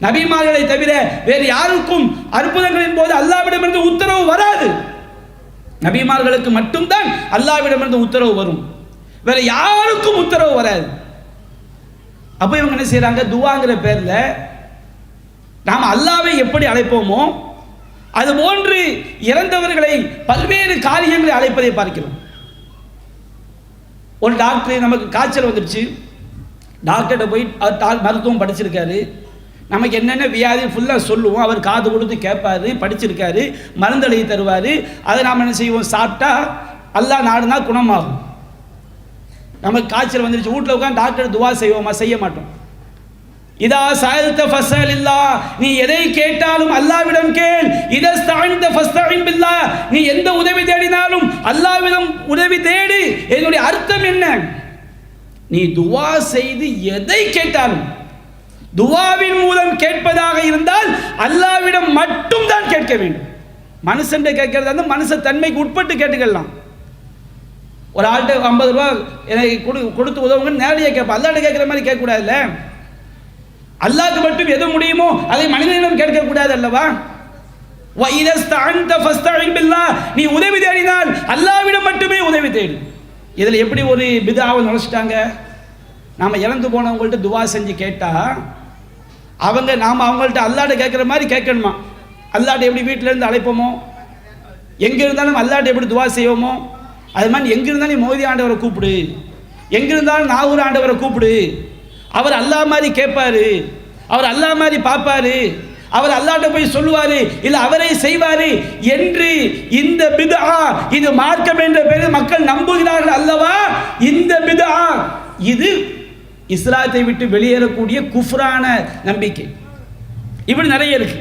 நபிமார்களை தவிர வேறு யாருக்கும் அற்புதங்களின் போது அல்லாஹ்விடமிருந்து உத்தரவு வராது. நபிமார்களுக்கு மட்டும்தான் அல்லாஹ்விடமிருந்து உத்தரவு வரும். வேற யாருக்கும் உத்தரவு வராது. அப்போ இவங்க என்ன செய்யறாங்க? துவாங்கிற பேர்ல நாம் அல்லாஹ்வை எப்படி அழைப்போமோ அதுபோன்று இறந்தவர்களை பல்வேறு காரியங்களை அழைப்பதை பார்க்கிறோம். ஒரு டாக்டர் நமக்கு காய்ச்சல் வந்துடுச்சு, டாக்டர்கிட்ட போய் மருத்துவம் படிச்சிருக்காரு, நமக்கு என்னென்ன வியாதி ஃபுல்லாக சொல்லுவோம், அவர் காது கொடுத்து கேட்பாரு, படிச்சிருக்காரு, மருந்தெழுதி தருவார். அதை நாம் என்ன செய்வோம்? சாப்பிட்டா அல்லாஹ் நாடுனா குணமாகும். நமக்கு காய்ச்சல் வந்துடுச்சு, வீட்டில் உட்காந்து டாக்டர் துவா செய்வோமா? செய்ய மாட்டோம். இதா சஅல்த ஃபஸ்அலில்லா, நீ எதை கேட்டாலும் அல்லாஹ்விடம் கேள். இதா ஸ்தஅன்த ஃபஸ்தஇன் பில்லாஹ், நீ எந்த உதவி தேடினாலும் அல்லாஹ்விடம் உதவி தேடு. இதனுடைய அர்த்தம் என்ன? நீ துவா செய்து எதை கேட்டாலும் துவாவின் மூலம் கேட்பதாக இருந்தால் அல்லாஹ்விடம் மட்டும் தான் கேட்க வேண்டும். மனுஷன் கேட்கறது வந்து மனுஷ தன்மைக்கு உட்பட்டு கேட்டுக்கலாம். ஒரு ஆள்கிட்ட 50 ரூபா எனக்கு கொடுத்து உதவுங்க நேரடியாக கேட்பேன். அல்லாஹ்ட்ட கேட்குற மாதிரி கேட்கக்கூடாதுல்ல. அல்லாஹ்க்கு மட்டும் எது முடியுமோ அதை மனிதனிடம் கேட்கக்கூடாது அல்லவா? நீ உதவி தேடினால் அல்லாஹ்விடம் மட்டுமே உதவி தேடு. இதில் எப்படி ஒரு பித்ஆவை நுழைச்சிட்டாங்க? நாம் இறந்து போனவங்கள்ட்ட துவா செஞ்சு கேட்டால் நாம் அவங்கள்ட்ட அல்லாஹ்ட்ட கேட்குற மாதிரி கேட்கணுமா? அல்லாஹ்ட்ட எப்படி வீட்டிலேருந்து அழைப்போமோ, எங்கே இருந்தாலும் அல்லாஹ்ட்ட எப்படி துவா செய்வோமோ அது மாதிரி எங்கே இருந்தாலும் மோதி ஆண்டவரை கூப்பிடு, எங்கே இருந்தாலும் நாகூர் ஆண்டவரை கூப்பிடு. அவர் அல்லாஹ் மாதிரி கேட்பாரு, அவர் அல்லாஹ் மாதிரி பார்ப்பாரு, அவர் அல்லாஹ்ட்ட போய் சொல்லுவாரு, இல்லை அவரை செய்வாரு என்று இந்த பித்ஆ, இது மார்க்கம் என்ற பெயரில் மக்கள் நம்புகிறார்கள் அல்லவா? இந்த பித்ஆ இது இஸ்லாத்தை விட்டு வெளியேறக்கூடிய குஃப்ரான நம்பிக்கை. இப்படி நிறைய இருக்கு.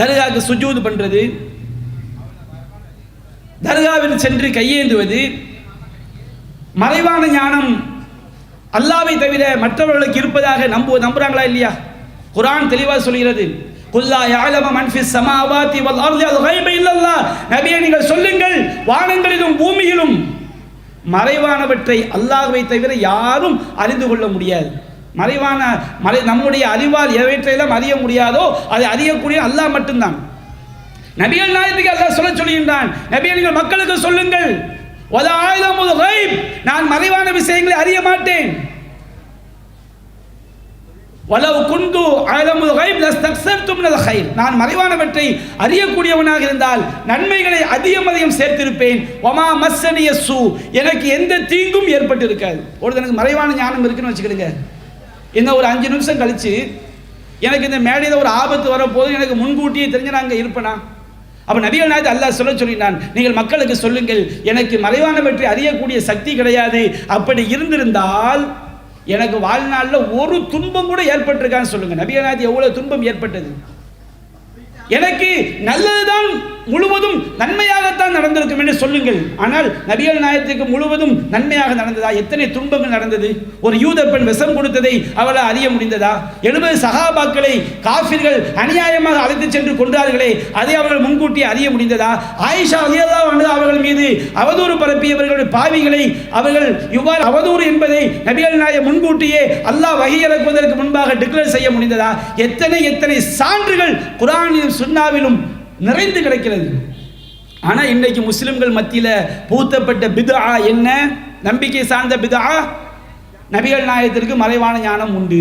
தர்காவுக்கு சுஜூது பண்றது, தர்காவில் சென்று கையேந்துவது, மறைவான ஞானம் அல்லாஹ்வை தவிர மற்றவர்களுக்கு இருப்பதாக நம்புறாங்களா இல்லையா? குர்ஆன் தெளிவாக சொல்கிறது, குல்லா யஅலமு மன் ஃபிஸ் ஸமாவாதி வல் அர்தி அல் கைப இல்லல்லாஹ். நபியே நீங்கள் சொல்லுங்கள், வானங்களிலும் பூமியிலும் மறைவானவற்றை அல்லாஹ்வை தவிர யாரும் அறிந்து கொள்ள முடியாது. நம்முடைய அறிவால் எவற்றையெல்லாம் அறிய முடியாதோ அதை அறியக்கூடிய அல்லாஹ் மட்டும்தான். நபிகள் நாயகத்துக்கு அல்லாஹ் சொல்லுகின்றான், நபியே நீங்கள் மக்களுக்கு சொல்லுங்கள், வலா அலமுல் கைப், நான் மறைவான விஷயங்களை அறிய மாட்டேன். வலவ் குந்து அலமுல் கைப் லஸ்தக்ஸர்து மினல் கைர், நான் மறைவானவற்றை அறியக்கூடியவனாக இருந்தால் நன்மைகளை அதிகம் சேர்த்திருப்பேன். வமா மஸ்ஸனிய ஸூ, எனக்கு எந்த தீங்கும் ஏற்பட்டு இருக்காது. ஒருத்தனுக்கு மறைவான ஞானம் இருக்குன்னு வச்சுக்கிடுங்க, இன்னும் ஒரு 5 நிமிஷம் கழிச்சு எனக்கு இந்த மேடையில் ஒரு ஆபத்து வரப்போது எனக்கு முன்கூட்டியே தெரிஞ்சு நான் அங்கே இருப்பேனா? அப்போ நபிகள் நாயகம் அல்லாஹ் சொல்லினான், நீங்கள் மக்களுக்கு சொல்லுங்கள், எனக்கு மறைவானவற்றை அறியக்கூடிய சக்தி கிடையாது. அப்படி இருந்திருந்தால் எனக்கு வாழ்நாளில் ஒரு துன்பம் கூட ஏற்பட்டிருக்கான்னு சொல்லுங்க. நபிகள் நாயகம் எவ்வளவு துன்பம் ஏற்பட்டது? எனக்கு நல்லதுதான் முழுவதும் நன்மையாகத்தான் நடந்திருக்கும் என்று சொல்லுங்கள். ஆனால் நபிகள் நாயகத்துக்கு முழுவதும் நன்மையாக நடந்ததா? எத்தனை துன்பங்கள் நடந்தது? ஒரு யூத பெண் விஷம் கொடுத்ததை அவளை அறிய முடிந்ததா? 70 சஹாபாக்களை காஃபிர்கள் அநியாயமாக அழைத்து சென்று கொன்றார்களே, அதை அவர்கள் முன்கூட்டி அறிய முடிந்ததா? ஆயிஷா ரலியல்லாஹு அன்ஹா அவர்கள் மீது அவதூறு பரப்பியவர்களுடைய பாவிகளை அவர்கள் இவ்வாறு அவதூறு என்பதை நபிகள் நாயகம் முன்கூட்டியே அல்லாஹ் வஹி இறக்குவதற்கு முன்பாக டிக்ளேர் செய்ய முடிந்ததா? எத்தனை சான்றுகள் குர்ஆனிலும் சுன்னாவிலும் நிறைந்து கிடக்கிறது. ஆனால் இன்றைக்கு முஸ்லிம்கள் மத்தியில் பூத்தப்பட்ட பித்ஆ என்ன? நம்பிக்கை சார்ந்த பித்ஆ. நபிகள் நாயகத்திற்கு மறைவான ஞானம் உண்டு.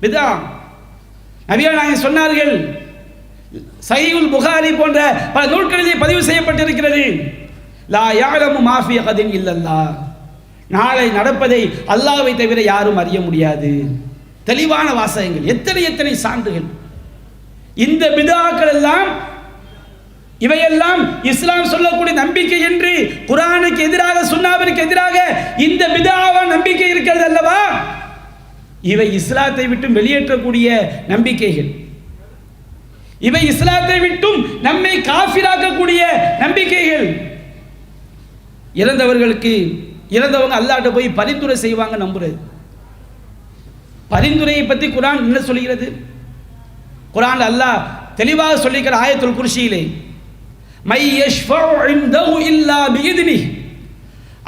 பித்ஆ. நபிகள் நாயகம் சொன்னார்கள், சஹீஹுல் புகாரி போன்ற பல நூல்களிலே பதிவு செய்யப்பட்டிருக்கிறது, லா யஅலமு மா ஃபீ கதின் இல்லல்லாஹ், நாளை நடப்பதை அல்லாஹ்வை தவிர யாரும் அறிய முடியாது. தெளிவான வாசகங்கள், எத்தனை சான்றுகள். இந்த பித்ஆக்கள் எல்லாம், இவையெல்லாம் இஸ்லாம் சொல்லக்கூடிய நம்பிக்கை என்று குர்ஆனுக்கு எதிராக சுன்னாவிற்கு எதிராக இந்த பித்ஆவா நம்பிக்கை இருக்கிறது அல்லவா? இவை இஸ்லாத்தை விட்டு வெளியேற்றக்கூடிய நம்பிக்கைகள். இவை இஸ்லாத்தை விட்டும் நம்மை காஃபிராக்கக்கூடிய நம்பிக்கைகள். இறந்தவங்க அல்லாஹ்ட்ட போய் பரிந்துரை செய்வாங்க நம்புறது. பரிந்துரையை பற்றி குர்ஆன் என்ன சொல்கிறது? குர்ஆன்ல அல்லாஹ் தெளிவாக சொல்லிக்கிற ஆயத்துல் குர்சியிலே, மை யஷ்ஃபஉ இன்தஹு இல்லா பிஇذனிஹி,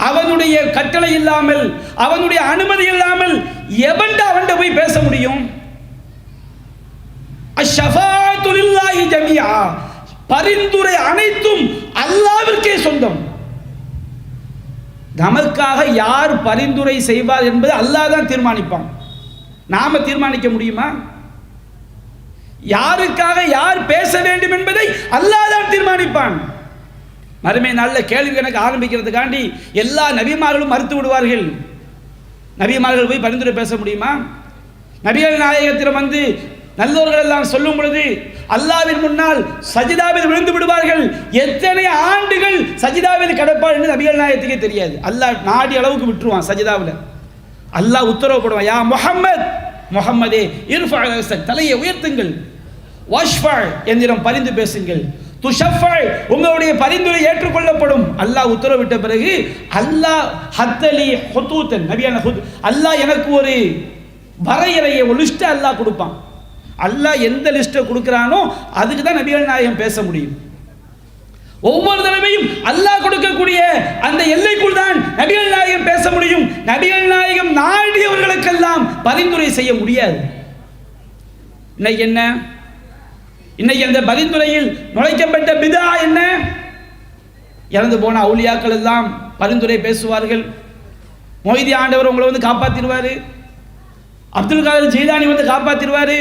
அவனுடைய கட்டளை இல்லாமல் அவனுடைய அனுமதி இல்லாமல் எவன்ட அவன்ட போய் பேச முடியும்? அஷ்ஷஃபாஅத்து லில்லாஹி ஜமீஆ, பரிந்துரை அனைத்தும் அல்லாஹ்விற்கே சொந்தம். நமக்காக யார் பரிந்துரை செய்வார் என்பது அல்லாஹ் தான் தீர்மானிப்பான். நாம தீர்மானிக்க முடியுமா? யாருக்காக யார் பேச வேண்டும் என்பதை அல்லாஹ் தான் தீர்மானிப்பான். மறுமை நாளில் கேள்வி கணக்கு ஆரம்பிக்கிறதுக்காண்டி எல்லா நபிமார்களும் மறுத்து விடுவார்கள். நபிமார்கள் போய் பரிந்துரை பேச முடியுமா? நபிகள் நாயகத்திடம் வந்து நல்லோர்கள் எல்லாம் சொல்லும் பொழுது அல்லாஹ்வின் முன்னால் சஜிதாவில் விழுந்து விடுவார்கள். எத்தனை ஆண்டுகள் சஜிதாவில் கிடப்பார் என்று நபிகள் நாயகத்துக்கே தெரியாது. அல்லாஹ் நாடி அளவுக்கு விட்டுருவான் சஜிதாவில். அல்லாஹ் உத்தரவு போடுவான், யா முஹம்மத், முஹம்மதே இர்ஃபா ரஸக், தலையை உயர்த்துங்கள், வஷ்ஃபா என்கிறம் பரிந்து பேசுங்கள், துஷஃபா உங்களுடைய பரிந்துரை ஏற்றுக்கொள்ளப்படும். அல்லாஹ் உத்தரவிட்ட பிறகு அல்லாஹ் ஹத்தலி ஹுதூதன், நபியான அல்லாஹ் எனக்கு ஒரு வரையறையை, ஒரு லிஸ்ட்டை அல்லாஹ் கொடுப்பான். அல்லாஹ் எந்த லிஸ்ட்டை கொடுக்குறானோ அதுக்கு தான் நபிகள் நாயகம் பேச முடியும். ஒவ்வொரு தடவையும் அல்லாஹ் கொடுக்கக்கூடிய அந்த எல்லைக்குள் தான் நபிகள் நாயகம் பேச முடியும். நபிகள் நாயகம் நாடியவர்களுக்கெல்லாம் பரிந்துரை செய்ய முடியாது. இன்னைக்கு என்ன? இன்னைக்கு அந்த பரிந்துரையில் நுழைக்கப்பட்ட பிதா என்ன? இறந்து போன அவுலியாக்கள் எல்லாம் பரிந்துரை பேசுவார்கள். மொய்தி ஆண்டவர் உங்களை வந்து காப்பாத்திடுவாரு, அப்துல் காதர் ஜீலானி வந்து காப்பாத்திடுவாரு,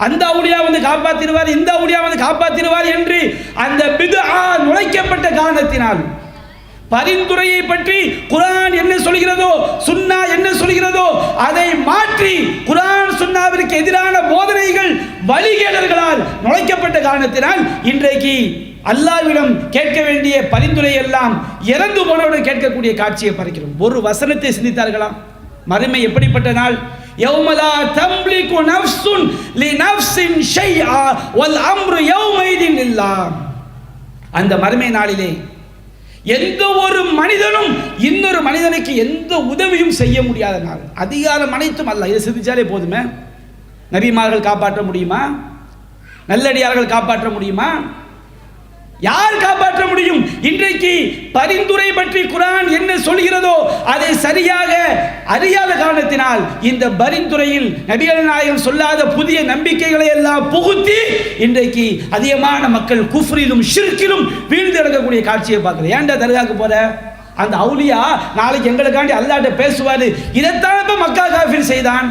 அந்த அவுலியா வந்து காப்பாத்திடுவார், இந்த அவுலியா வந்து காப்பாத்திடுவார் என்று அந்த பித்ஆ நுழைக்கப்பட்ட காரணத்தினால் பரிந்துரையை பற்றி குர்ஆன் என்ன சொல்கிறதோ, சுன்னா என்ன சொல்கிறதோ அதை மாற்றி குர்ஆன் சுன்னாவிற்கு எதிரான போதனைகள் வழிகேடர்களால் நுழைக்கப்பட்ட காரணத்தினால் இன்றைக்கு அல்லாஹ்விடம் கேட்க வேண்டிய பரிந்துரை எல்லாம் இறந்து போனவுடன் கேட்கக்கூடிய காட்சியை பார்க்கிறோம். ஒரு வசனத்தை சிந்தித்தார்களா? மறுமை எப்படிப்பட்ட நாள்? யௌமலா தம்லிகு நஃப்ஸுன் லினஃப்ஸின் ஷைஆ வல் அம்ரு யௌமைதின் லில்லாஹ். அந்த மறுமை நாளிலே எந்த ஒரு மனிதனும் இன்னொரு மனிதனுக்கு எந்த உதவியும் செய்ய முடியாத நாள். அதிகாரம் அனைத்தும் அல்லாஹ். இதை சிந்திச்சாலே போதுமே. நபிமார்கள் காப்பாற்ற முடியுமா? நல்லடியார்கள் காப்பாற்ற முடியுமா? யார் காப்பாற்ற முடியும்? இன்றைக்கு பரிந்துரை பற்றி குர்ஆன் என்ன சொல்கிறதோ அதை சரியாக அறியாத காரணத்தினால் இந்த பரிந்துரையில் நபிகள் நாயகம் சொல்லாத புதிய நம்பிக்கைகளை எல்லாம் புகுத்தி இன்றைக்கு அதிகமான மக்கள் குஃப்ரிலும் ஷிர்கிலும் வீழ்ந்து கிடக்கக்கூடிய காட்சியை பார்க்கிறோம். ஏன்டா தர்காக்கு போற? அந்த அவுலியா நாளைக்கு எங்களுக்காண்டி அல்லாஹ்ட்ட பேசுவாரு. இதைத்தான் இப்ப மக்கா காஃபிர் செய்தான்.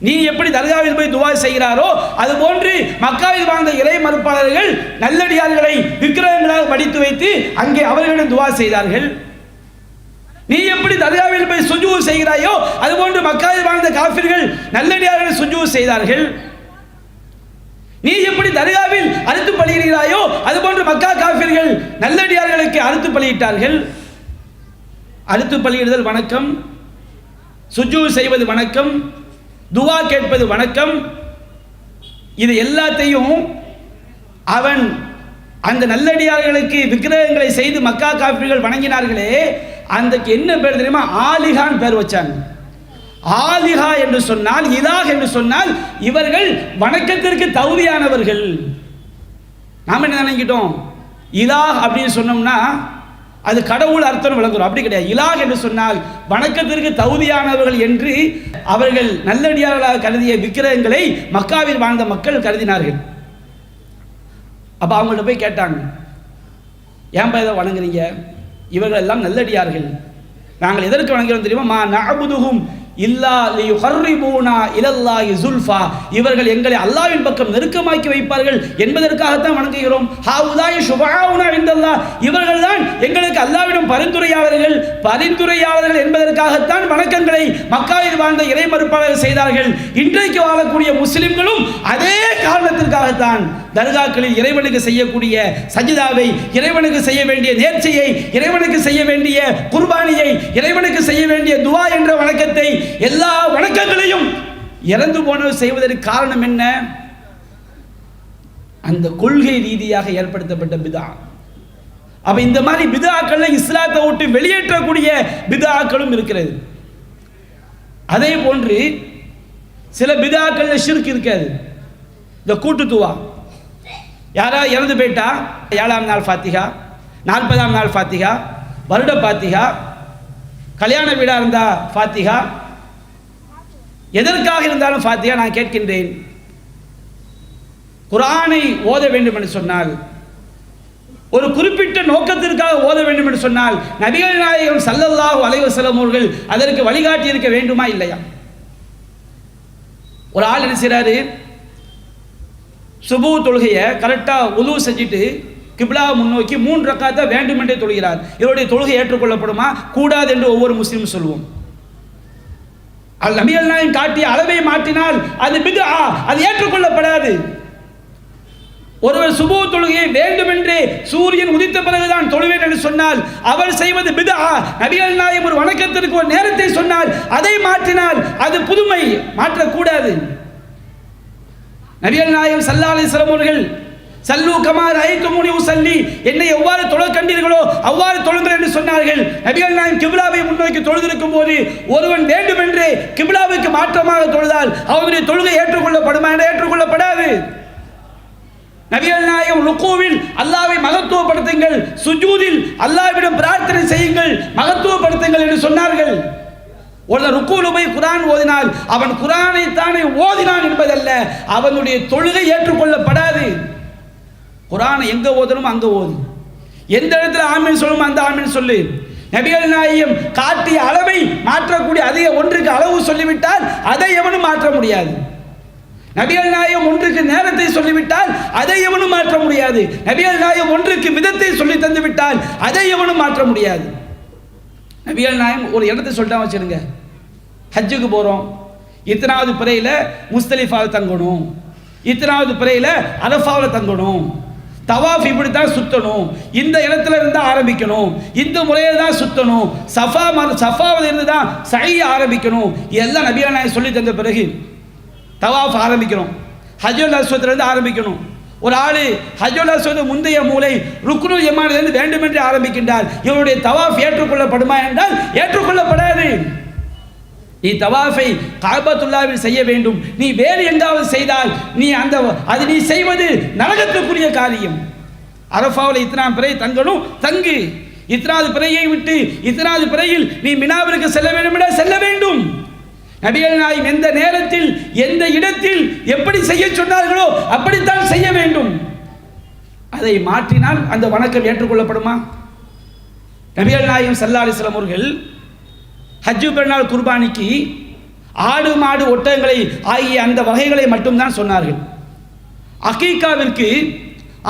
நீ எப்படி தர்காவில் போய் துவா செய்கிறாரோ அது போன்று மக்காவில் வாழ்ந்த இறை மறுப்பாளர்கள் நல்லடியார்களை விக்கிரகங்களாக படித்து வைத்து அங்கே அவர்களிடம் துவா செய்தார்கள். நீ எப்படி தர்காவில் போய் சுஜூத் செய்கிறாயோ அது போன்று மக்காவில் வாழ்ந்த காஃபிர்கள் நல்லடியார்களை சுஜூத் செய்தார்கள். நீ எப்படி தர்காவில் அறுத்து பலியிடுகிறாயோ அது போன்று மக்கா காஃபிர்கள் நல்லடியார்களுக்கு அறுத்து பலியிட்டார்கள். அறுத்து பலியிடுதல் வணக்கம், சுஜூத் செய்வது வணக்கம், துவா கேட்பது வணக்கம். இது எல்லாத்தையும் அவன் அந்த நல்லடியார்களுக்கு விக்கிரகங்களை செய்து மக்கா காஃபிர்கள் வணங்கினார்களே, அதுக்கு என்ன பேர் தெரியுமா? ஆலிகான் பேர் வச்சாங்க. ஆலிகா என்று சொன்னால், இலாஹ் என்று சொன்னால் இவர்கள் வணக்கத்திற்கு தகுதியானவர்கள். நாம என்ன நினைக்கிட்டோம்? இலாஹ் அப்படின்னு சொன்னோம்னா அது கடவுள் அர்த்தம் விளங்குறோம். அப்படி கிடையாது. இலாஹ் என்று சொன்னால் வணக்கத்திற்கு தகுதியானவர்கள் என்று அவர்கள் நல்லடியார்களாக கருதிய விக்கிரகங்களை மக்காவில் வாழ்ந்த மக்கள் கருதினார்கள். அப்ப அவங்கள்ட்ட போய் கேட்டாங்க, ஏன்பா இதை வணங்குறீங்க? இவர்கள் எல்லாம் நல்லடியார்கள், நாங்கள் எதற்கு வணங்குகிறோம் தெரியுமா? மா நஅபுதுஹும் இல்லா லியுகர்ரிபூனா இலல்லாஹி ஸுல்ஃபா, இவர்கள் எங்களை அல்லாஹ்வின் பக்கம் நெருக்கமாக்கி வைப்பார்கள் என்பதற்காகத்தான் வணங்குகிறோம். ஹாவுலாய் ஷுபஹாஉனா இன்தல்லாஹ், இவர்கள் தான் எங்களுக்கு அல்லாஹ்விடம் பரிந்துரையாளர்கள் என்பதற்காகத்தான் வணக்கங்களை மக்காவில் வாழ்ந்த இறை மறுப்பாளர்கள் செய்தார்கள். இன்றைக்கு வாழக்கூடிய முஸ்லிம்களும் அதே காரணத்திற்காகத்தான் தர்காக்களில் இறைவனுக்கு செய்யக்கூடிய சஜிதாவை, இறைவனுக்கு செய்ய வேண்டிய நேர்ச்சையை, இறைவனுக்கு செய்ய வேண்டிய குர்பானியை, இறைவனுக்கு செய்ய வேண்டிய துவா என்ற வணக்கத்தை, எல்லா வணக்கங்களையும் இறந்து போனவர் செய்வதற்கு காரணம் என்ன? அந்த கொள்கை ரீதியாக ஏற்படுத்தப்பட்ட பிதா. அப்ப இந்த மாதிரி பிதாக்களை இஸ்லாத்தை விட்டு வெளியேற்றக்கூடிய பிதாக்களும் இருக்கிறது. அதே போன்று சில பிதாக்கள்ல ஷிர்க் இருக்காது. இந்த கூட்டு துவா, யாராவது இறந்து போயிட்டா 7ஆம் நாள் ஃபாத்திஹா, 40ஆம் நாள் ஃபாத்திஹா, வருட ஃபாத்திஹா, கல்யாண வீடாக இருந்தால் ஃபாத்திஹா, எதற்காக இருந்தாலும் ஃபாத்திஹா. நான் கேட்கின்றேன், குர்ஆனை ஓத வேண்டும் என்று சொன்னால், ஒரு குறிப்பிட்ட நோக்கத்திற்காக ஓத வேண்டும் என்று சொன்னால் நபிகள் நாயகம் ஸல்லல்லாஹு அலைஹி வஸல்லம் அவர்கள் அதற்கு வழிகாட்டி இருக்க வேண்டுமா இல்லையா? ஒரு ஆள் என்ன செய்றாரு, சுபூ தொழுகையை கரெக்டாக உது செஞ்சுட்டு கிப்லாவை முன்னோக்கி 3 ரக்காத்தை வேண்டுமென்றே தொழுகிறார். இவருடைய தொழுகை ஏற்றுக்கொள்ளப்படுமா கூடாது என்று ஒவ்வொரு முஸ்லீமும் சொல்லுவோம். நபிகள் நாயகம் காட்டிய அளவை மாற்றினால் அது பித்ஆ, அது ஏற்றுக்கொள்ளப்படாது. ஒருவர் சுபூ தொழுகையை வேண்டுமென்றே சூரியன் உதித்த பிறகுதான் தொழுவேன் என்று சொன்னால் அவர் செய்வது பித்ஆ. நபிகள் நாயகம் ஒரு வணக்கத்திற்கு ஒரு நேரத்தை சொன்னால் அதை மாற்றினால் அது புதுமை, மாற்றக்கூடாது. நபிகள் நாயகம் ஸல்லல்லாஹு அலைஹி வஸல்லம் அவர்கள் சல்லு கமா ரஅய்துமூனி உஸல்லி, என்னை எவ்வாறு தொழக் கண்டீர்களோ அவ்வாறு தொழுங்கள் என்று சொன்னார்கள். நபிகள் நாயகம் கிப்லாவை முன்னோக்கி தொழுதிருக்கும் போது ஒருவன் வேண்டுமென்றே கிப்லாவுக்கு மாற்றமாக தொழுதால் அவருடைய தொழுகை ஏற்றுக்கொள்ளப்படுமா? ஏற்றுக்கொள்ளப்படாது. நபிகள் நாயகம் ருக்கூவில் அல்லாஹ்வை மகத்துவப்படுத்துங்கள், சுஜூதில் அல்லாஹ்விடம் பிரார்த்தனை செய்யுங்கள், மகத்துவப்படுத்துங்கள் என்று சொன்னார்கள். ஒரு ருக்கூவில் போய் குர்ஆன் ஓதினால் அவன் குர்ஆனை தானே ஓதினான் என்பதல்ல, அவனுடைய தொழுகை ஏற்றுக்கொள்ளப்படாது. குர்ஆனை எங்க ஓதணும் அங்க ஓது, எந்த இடத்துல ஆமீன் சொல்லணும் அந்த ஆமீன் சொல்லு. நபிகள் நாயகம் காட்டிய அளவை மாற்றக்கூடிய அதிக ஒன்றுக்கு அளவு சொல்லிவிட்டால் அதை எவனும் மாற்ற முடியாது. நபிகள் நாயகம் ஒன்றுக்கு நேரத்தை சொல்லிவிட்டால் அதை எவனும் மாற்ற முடியாது. நபிகள் நாயகம் ஒன்றுக்கு விதத்தை சொல்லி தந்து விட்டால் அதை எவனும் மாற்ற முடியாது. நபிகள் நாயகம் ஒரு இடத்தை சொல்லிட்டா வச்சிருங்க, ஹஜ்ஜுக்கு போகிறோம், இத்தனாவது பிறையில் முஸ்தலிஃபாவில் தங்கணும், இத்தனாவது பிறையில் அரஃபாவில் தங்கணும், தவாஃப் இப்படித்தான் சுற்றணும், இந்த இடத்துல இருந்து ஆரம்பிக்கணும், இந்த முறையில் தான் சுற்றணும், சஃபாவில் இருந்து தான் சஹீ ஆரம்பிக்கணும். இதெல்லாம் நபிகள் நாயகம் சொல்லி தந்த பிறகு தவாஃப் ஆரம்பிக்கணும், ஹஜ்ஜுல் அஸ்வத்லேருந்து ஆரம்பிக்கணும். ஒரு ஆள் ஹஜ்ஜுல் அஸ்வத் முந்தைய மூலை ருக்னுல் யமானிலிருந்து வேண்டுமென்றே ஆரம்பிக்கின்றார். இவருடைய தவாஃப் ஏற்றுக்கொள்ளப்படுமா என்றால் ஏற்றுக்கொள்ளப்படாது. நீ தவாஃபை காபத்துல்லாவில் செய்ய வேண்டும். நீ வேறு எங்காவது செய்தால் அது நீ செய்வது நரகத்துக்குரிய காரியம். அரஃபாவில் இத்தனாம் பிறை தங்கணும், தங்கு. இத்தனாவது பிறையை விட்டு இத்தனாவது பிறையில் நீ மினாவிற்கு செல்ல வேண்டும் என்றால் செல்ல வேண்டும். நபிகள் நாயகம் எந்த நேரத்தில் எந்த இடத்தில் எப்படி செய்ய சொன்னார்களோ அப்படித்தான் செய்ய வேண்டும். அதை மாற்றினால் அந்த வணக்கம் ஏற்றுக்கொள்ளப்படுமா? நபிகள் நாயகம் ஸல்லல்லாஹு அலைஹி வஸல்லம் அவர்கள் ஹஜ்ஜு பெருநாள் குர்பானிக்கு ஆடு மாடு ஒட்டகங்களை ஆகிய அந்த வகைகளை மட்டும்தான் சொன்னார்கள். அகீகாவிற்கு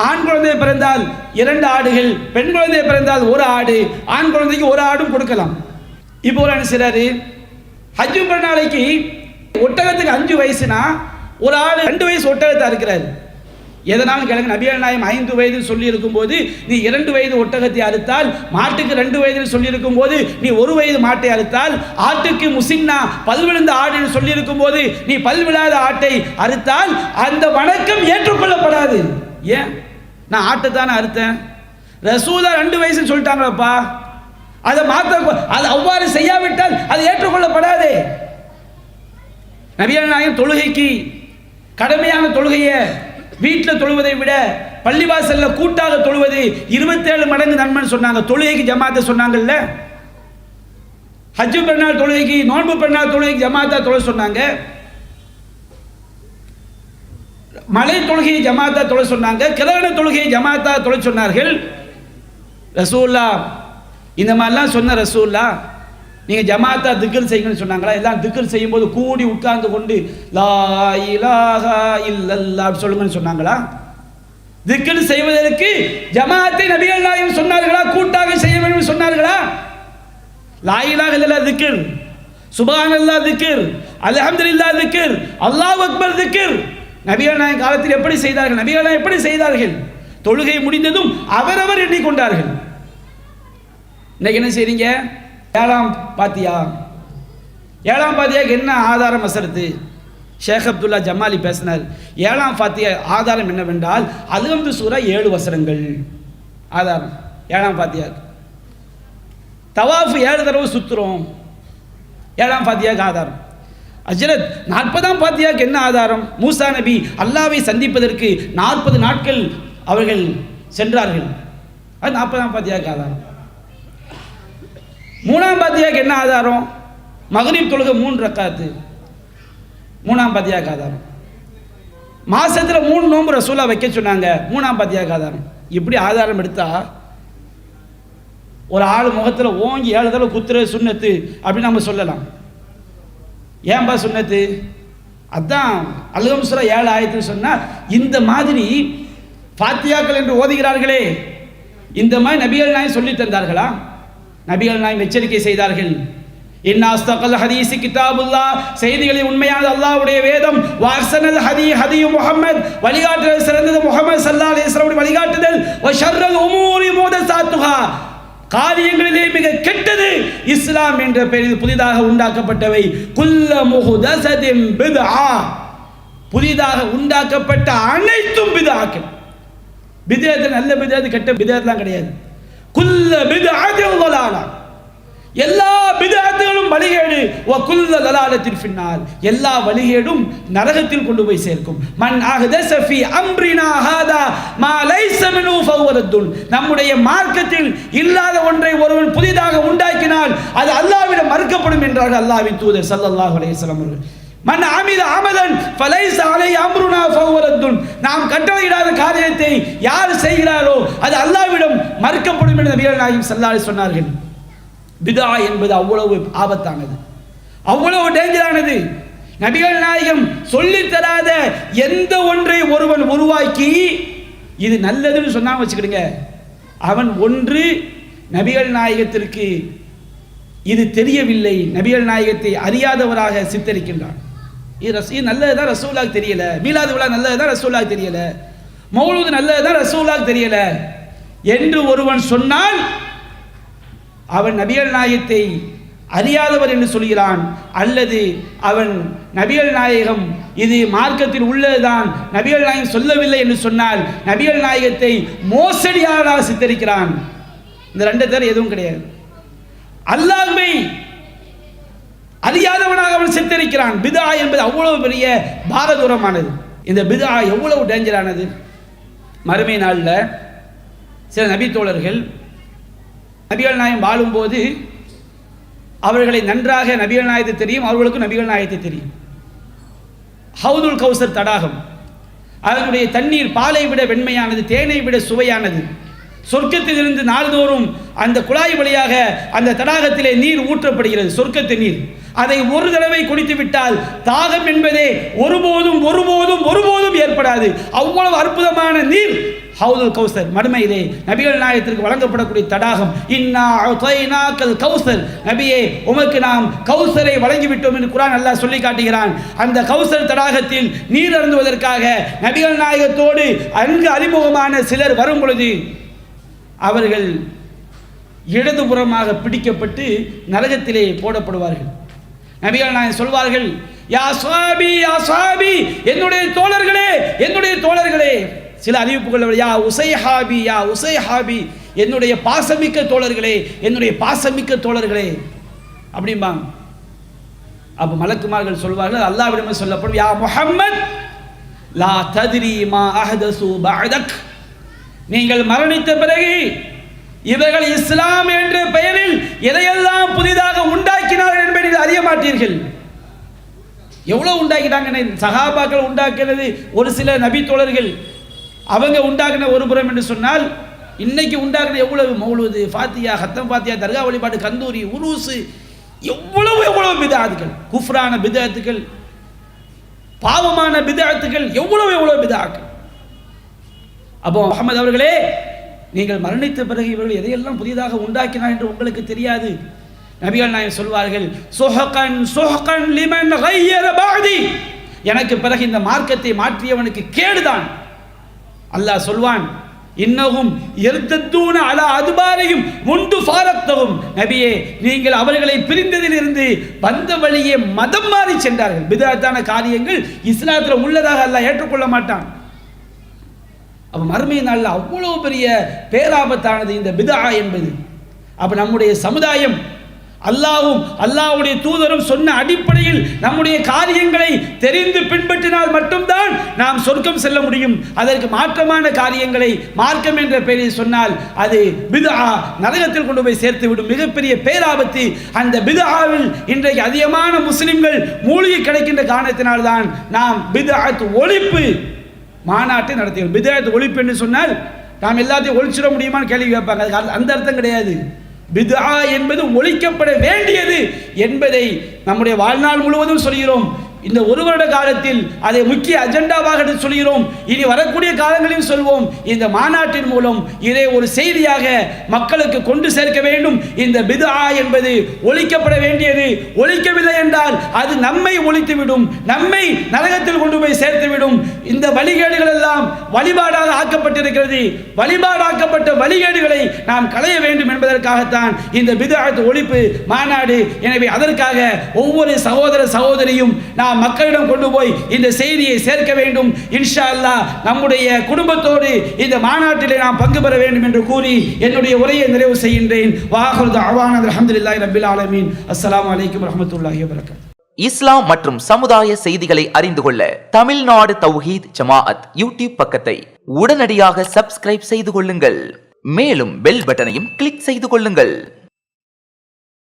ஆண் குழந்தை பிறந்தால் 2 ஆடுகள், பெண் குழந்தை பிறந்தால் 1 ஆடு, ஆண் குழந்தைக்கு 1 ஆடும் கொடுக்கலாம். இப்போ ஒரு என்ன செய்றாரு, ஹஜ்ஜு பெருநாளைக்கு ஒட்டகத்துக்கு 5 வயசுனா ஒரு ஆள் 2 வயசு ஒட்டகத்தை இருக்கிறாரு. எதனாலும் கிழங்கு நபிகள் நாயகம் 5 வயது சொல்லி இருக்கும் போது நீ 2 வயது ஒட்டகத்தை அறுத்தால், மாட்டுக்கு 2 வயதில் சொல்லி இருக்கும் போது நீ 1 வயது மாட்டை அறுத்தால், ஆட்டுக்கு முசின்னா பல் விழுந்த ஆடு சொல்லி இருக்கும் போது நீ பல் விழாத ஆட்டை அறுத்தால் அந்த வணக்கம் ஏற்றுக்கொள்ளப்படாது. ஏன்? நான் ஆட்டை தானே அறுத்தேன், ரசூலா 2 வயசுன்னு சொல்லிட்டாங்களப்பா, அதை மாற்ற அது அவ்வாறு செய்யாவிட்டால் அது ஏற்றுக்கொள்ளப்படாது. நபிகள் நாயகம் தொழுகைக்கு கடமையான தொழுகையை வீட்டில் தொழுவதை விட பள்ளிவாசல்ல கூட்டாக தொழுவது 27 மடங்கு நன்மைன்னு சொன்னாங்க. தொழுகைக்கு ஜமாத்தை சொன்னாங்கல்ல, ஹஜ்ஜு பெருநாள் தொழுகைக்கு நோன்பு பெருநாள் தொழுகைக்கு ஜமாத்தா தொழ சொன்னாங்க, மலை தொழுகையை ஜமாத்தா தொழ சொன்னாங்க, கிரகண தொழுகையை ஜமாத்தா தொழ சொன்னார்கள். ரசூல்லா இந்த மாதிரிலாம் சொன்ன ரசூல்லா நீங்கள் ஜமாத்தா திக்ர் செய்யுங்கன்னு சொன்னாங்களா? எல்லாம் திக்ர் செய்யும்போது கூடி உட்கார்ந்து கொண்டு லா இலாஹா இல்லல்லாஹ் சொல்லுங்கன்னு சொன்னாங்களா? திக்ர் செய்வதற்கு ஜமாத்தை நபிகள் நாயகம் சொன்னார்களா? கூட்டாக செய்ய வேண்டும் சொன்னார்களா? லா இலாஹா இல்லல்லாஹ் திக்ர், சுப்ஹானல்லாஹ் திக்ர், அல்ஹம்துலில்லாஹ் திக்ர், அல்லாஹ் அக்பர் திக்ர் நபிகள் நாயகம் காலத்தில் எப்படி செய்தார்கள்? நபிகள் நாயகம் எப்படி செய்தார்கள்? தொழுகை முடிந்ததும் அவரவர் எண்ணிக்கொண்டார்கள். இன்னைக்கு என்ன செய்றீங்க? 7ஆம் பாத்தியாக்கு என்ன ஆதாரம் வசரத்து? ஷேக் அப்துல்லா ஜமாலி பேசினார். 7ஆம் பாத்தியா ஆதாரம் என்னவென்றால் அல்ஹம்து சூரா 7 வசனங்கள் ஆதாரம் 7ஆம் பாத்தியாக்கு. தவாஃப் 7 தடவை சுத்துறோம், 7ஆம் பாத்தியாக்கு ஆதாரம். ஹஜ்ரத் 40ஆம் பாத்தியாக்கு என்ன ஆதாரம்? மூசா நபி அல்லாஹ்வை சந்திப்பதற்கு 40 நாட்கள் அவர்கள் சென்றார்கள். அது 40ஆம் பாத்தியாக்கு ஆதாரம். 3ஆம் பாத்தியாக்கு என்ன ஆதாரம்? மக்ரிப் தொழுகை 3 ரக்காத்து 3ஆம் பாத்தியாக்கு ஆதாரம். மாசத்துல 3 நோன்பு ரசூலா வைக்க சொன்னாங்க 3ஆம் பாத்தியாக்கு ஆதாரம். இப்படி ஆதாரம் எடுத்தா ஒரு ஆள் முகத்துல ஓங்கி 7 தடவை குத்துற சுன்னத்து அப்படின்னு நம்ம சொல்லலாம். ஏன்பா சுன்னத்து? அதான் அல்ஹம் சூரா 7 ஆயத்துன்னு சொன்னா இந்த மாதிரி ஃபாத்தியாக்கள் என்று ஓதுகிறார்களே, இந்த மாதிரி நபிகள் நாயகம் சொல்லி தந்தார்களா? நபிகள் நாயகம் எச்சரிக்கை செய்தார்கள். இன்னா அஸ்தகல் ஹதீஸ் கிதாபுல்லாஹ், செய்திகளில் உண்மையானது அல்லாஹ்வுடைய வேதம். வஹ்சனல் ஹதி முஹம்மத், வழிகாட்டுதல் சிறந்தது முஹம்மது ஸல்லல்லாஹு அலைஹி வஸல்லம் வழிகாட்டுதல். வ ஷர்ரல் உமூரி முஹதஸாத்துஹா, காரியங்களிலே மிக கெட்டது இஸ்லாம் என்ற பெயரில் புதிதாக உண்டாக்கப்பட்டவை. குல்ல முஹதஸத்தின் பித்ஆ, புதிதாக உண்டாக்கப்பட்ட அனைத்தும் பித்ஆக்கள். பித்அத் நல்ல பித்அத் கெட்ட பித்அத்லாம் கிடையாது. குல்ல பித்அத்தின் ضلاலா, எல்லா பித்அத்துகளும் வழிகேடு. வ குல்ல ضلالத்தின் ஃபின்னார், எல்லா வழிகேடும் நரகத்தில் கொண்டு போய் சேர்க்கும். மன் அஹ்தஸ ஃபீ அம்ரினா ஹாதா மா லைஸ மின்ஹு ஃபஹுவ ரத்துன், நம்முடைய மார்க்கத்தில் இல்லாத ஒன்றை ஒருவன் புதிதாக உண்டாக்கினால் அது அல்லாஹ்விடம் மறுக்கப்படும் என்றார்கள் அல்லாஹ்வின் தூதர் ஸல்லல்லாஹு அலைஹி வஸல்லம் அவர்கள். மன் அமில அமலன் ஃபலைஸ அலைஹி அம்ருனா ஃபஹுவ ரத்துன், நாம் கட்டளையிடாத காரியத்தை யார் செய்கிறாரோ அது அல்லாஹ்விடம் மறுக்கப்படும் என்று நபிகள் நாயகம் ஸல்லல்லாஹு அலைஹி சொன்னார்கள். பிதா என்பது அவ்வளவு ஆபத்தானது, அவ்வளவு டேஞ்சரானது. நபிகள் நாயகம் சொல்லித் தராத எந்த ஒன்றை ஒருவன் உருவாக்கி இது நல்லதுன்னு சொன்னா வச்சுக்கிடுங்க, அவன் ஒன்று நபிகள் நாயகத்திற்கு இது தெரியவில்லை, நபிகள் நாயகத்தை அறியாதவராக சித்தரிக்கின்றான். இது நல்லதுதான் ரசூலுல்லாஹ்க்கு தெரியல, மீலாது விழா நல்லதுதான் ரசூலுல்லாஹ்க்கு தெரியல, மௌலூது நல்லதுதான் ரசூலுல்லாஹ்க்கு தெரியல என்று ஒருவன் சொன்னால் அவன் நபிகள் நாயகத்தை அறியாதவர் என்று சொல்கிறான். அல்லது அவன் நபிகள் நாயகம் இது மார்க்கத்தில் உள்ளதுதான், நபிகள் நாயகம் சொல்லவில்லை என்று சொன்னால் நபிகள் நாயகத்தை மோசடியாளராக சித்தரிக்கிறான். இந்த ரெண்டு தவிர எதுவும் கிடையாது. அல்லாஹ்வை அறியாதவனாக அவன் சித்தரிக்கிறான். பிதா என்பது அவ்வளவு பெரிய பாரதூரமானது. இந்த பிதா எவ்வளவு டேஞ்சரானது. மறுமை நாளில் சில நபி தோழர்கள் நபிகள் நாயகம் வாழும்போது அவர்களை நன்றாக நபிகள் நாயகத்தை தெரியும், அவர்களுக்கும் நபிகள் நாயகத்தை தெரியும். ஹவுதுல் கௌசர் தடாகம், அதனுடைய தண்ணீர் பாலை விட வெண்மையானது, தேனை விட சுவையானது. சொர்க்கத்தில் இருந்து நாள்தோறும் அந்த குழாய் வழியாக அந்த தடாகத்திலே நீர் ஊற்றப்படுகிறது, சொர்க்கத்து நீர். அதை ஒரு தடவை குடித்து விட்டால் தாகம் என்பதே ஒருபோதும் ஒருபோதும் ஒருபோதும் ஏற்படாது. அவ்வளவு அற்புதமான நீர் ஹவுதுல் கௌசர். மறுமையிலே நபிகள் நாயகத்திற்கு வழங்கப்படக்கூடிய தடாகம். இன்னா அதைனாக்கல் கௌசர், நபியே உமக்கு நாம் கௌசரை வழங்கிவிட்டோம் என்று குர்ஆன் அல்லாஹ் சொல்லி காட்டுகிறான். அந்த கௌசர் தடாகத்தில் நீர் அருந்துவதற்காக நபிகள் நாயகத்தோடு அங்கு அறிமுகமான சிலர் வரும் பொழுது அவர்கள் இடதுபுறமாக பிடிக்கப்பட்டு நரகத்திலே போடப்படுவார்கள். நபிகள் நாயகம் சொல்வார்கள், யா ஸாபி யா ஸாபி, என்னுடைய தோழர்களே என்னுடைய தோழர்களே. சில அறிவிப்புகள் யா உஸைஹாபி யா உஸைஹாபி, என்னுடைய பாசமிக்க தோழர்களே என்னுடைய பாசமிக்க தோழர்களே அப்படிம்பாங்க. அப்ப மலக்குமார்கள் சொல்வார்கள், அல்லாஹ்விடமே சொல்லப்படும், யா முஹம்மத் லா தத்ரி மா அஹ்தஸு பஅதக், நீங்கள் மரணித்த பிறகு இவர்கள் இஸ்லாம் என்ற பெயரில் எதையெல்லாம் புதிதாக உண்டாக்கினார்கள் என்பதை நீங்கள் அறிய மாட்டீர்கள். எவ்வளவு உண்டாக்கிட்டாங்க. சஹாபாக்கள் உண்டாக்கினது ஒரு சில நபி தோழர்கள், அவங்க உண்டாக்கின ஒரு புறம் என்று சொன்னால் இன்னைக்கு உண்டாக்குன எவ்வளவு மௌலூது, ஃபாத்தியா, ஹத்தம் ஃபாத்தியா, தர்கா வழிபாடு, கந்தூரி, உருசு, எவ்வளவு எவ்வளவு பிதஅத்துகள், குஃப்ரான பிதஅத்துகள், பாவமான பிதஅத்துகள், எவ்வளவு எவ்வளவு பிதஅத்துகள். அப்போ முஹம்மது அவர்களே, நீங்கள் மரணித்த பிறகு இவர்கள் எதையெல்லாம் புதிதாக உண்டாக்கினார் என்று உங்களுக்கு தெரியாது. நபிகள் நாயகம் சொல்வார்கள், சுஹகன் சுஹகன் லிமன் கய்யர பஅதி, எனக்கு பிறகு இந்த மார்க்கத்தை மாற்றியவனுக்கு கேடுதான். அல்லாஹ் சொல்வான், இன்னஹும் யர்தூன அலா அதுபாரிஹிம் முந்து ஃபாரக்தஹும், நபியே நீங்கள் அவர்களை பிரிந்ததிலிருந்து வந்த வழியே மதம் மாறி சென்றார்கள். பிதஅத்தான காரியங்கள் இஸ்லாத்தில் உள்ளதாக அல்லாஹ் ஏற்றுக்கொள்ள மாட்டான். அப்போ மறுமை நாளில் அவ்வளோ பெரிய பேராபத்தானது இந்த பிதா என்பது. அப்போ நம்முடைய சமுதாயம் அல்லாஹ்வும் அல்லாஹ்வுடைய தூதரும் சொன்ன அடிப்படையில் நம்முடைய காரியங்களை தெரிந்து பின்பற்றினால் மட்டும்தான் நாம் சொர்க்கம் செல்ல முடியும். அதற்கு மாற்றமான காரியங்களை மார்க்கம் என்ற பெயரில் சொன்னால் அது பித்ஆ, நரகத்தில் கொண்டு போய் சேர்த்து விடும். மிகப்பெரிய பேராபத்து அந்த பித்ஆவில் இன்றைக்கு அதிகமான முஸ்லிம்கள் மூழ்கி கிடைக்கின்ற காரணத்தினால்தான் நாம் பித்அத் ஒழிப்பு மாநாட்டை நடத்துகிறோம். பித்அத் ஒழிப்பு என்று சொன்னால் நாம் எல்லாத்தையும் ஒழிச்சிட முடியுமான்னு கேள்வி கேட்பாங்க. அதுக்கு அந்த அர்த்தம் கிடையாது. பித்ஆ என்பது ஒழிக்கப்பட வேண்டியது என்பதை நம்முடைய வாழ்நாள் முழுவதும் சொல்கிறோம். இந்த ஒரு வருட காலத்தில் அதை முக்கிய அஜெண்டாவாக சொல்கிறோம். இனி வரக்கூடிய காலங்களில் சொல்வோம். இந்த மாநாட்டின் மூலம் இதை ஒரு செய்தியாக மக்களுக்கு கொண்டு சேர்க்க வேண்டும். இந்த பித்ஆ என்பது ஒழிக்கப்பட வேண்டியது. ஒழிக்கவில்லை என்றால் அது நம்மை ஒழித்துவிடும், நம்மை நரகத்தில் கொண்டு போய் சேர்த்துவிடும். இந்த வழிகேடுகள் எல்லாம் வழிபாடாக ஆக்கப்பட்டிருக்கிறது. வழிபாடாக்கப்பட்ட வழிகேடுகளை நாம் களைய வேண்டும் என்பதற்காகத்தான் இந்த பித்அத் ஒழிப்பு மாநாடு. எனவே அதற்காக ஒவ்வொரு சகோதர சகோதரியும் நாம் மக்களிடம் கொண்டு போய் இந்த செய்தியை சேர்க்க வேண்டும். இன்ஷா அல்லாஹ் நம்முடைய குடும்பத்தோடு இந்த மாநாட்டிலே நாம் பங்கு பெற வேண்டும் என்று கூறி என்னுடைய உரையை நிறைவு செய்கின்றேன். வாஹிரு தஅவானா அல்ஹம்துலில்லாஹி ரப்பில் ஆலமீன். அஸ்ஸலாமு அலைக்கும் வரஹ்மத்துல்லாஹி வபரகாத்துஹு. இஸ்லாம் மற்றும் சமுதாய செய்திகளை அறிந்து கொள்ள தமிழ்நாடு தௌஹீத் ஜமாஅத் யூடியூப் பக்கத்தை உடனடியாக சப்ஸ்கிரைப் செய்து கொள்ளுங்கள். மேலும் பெல் பட்டனையும் கிளிக் செய்து கொள்ளுங்கள்.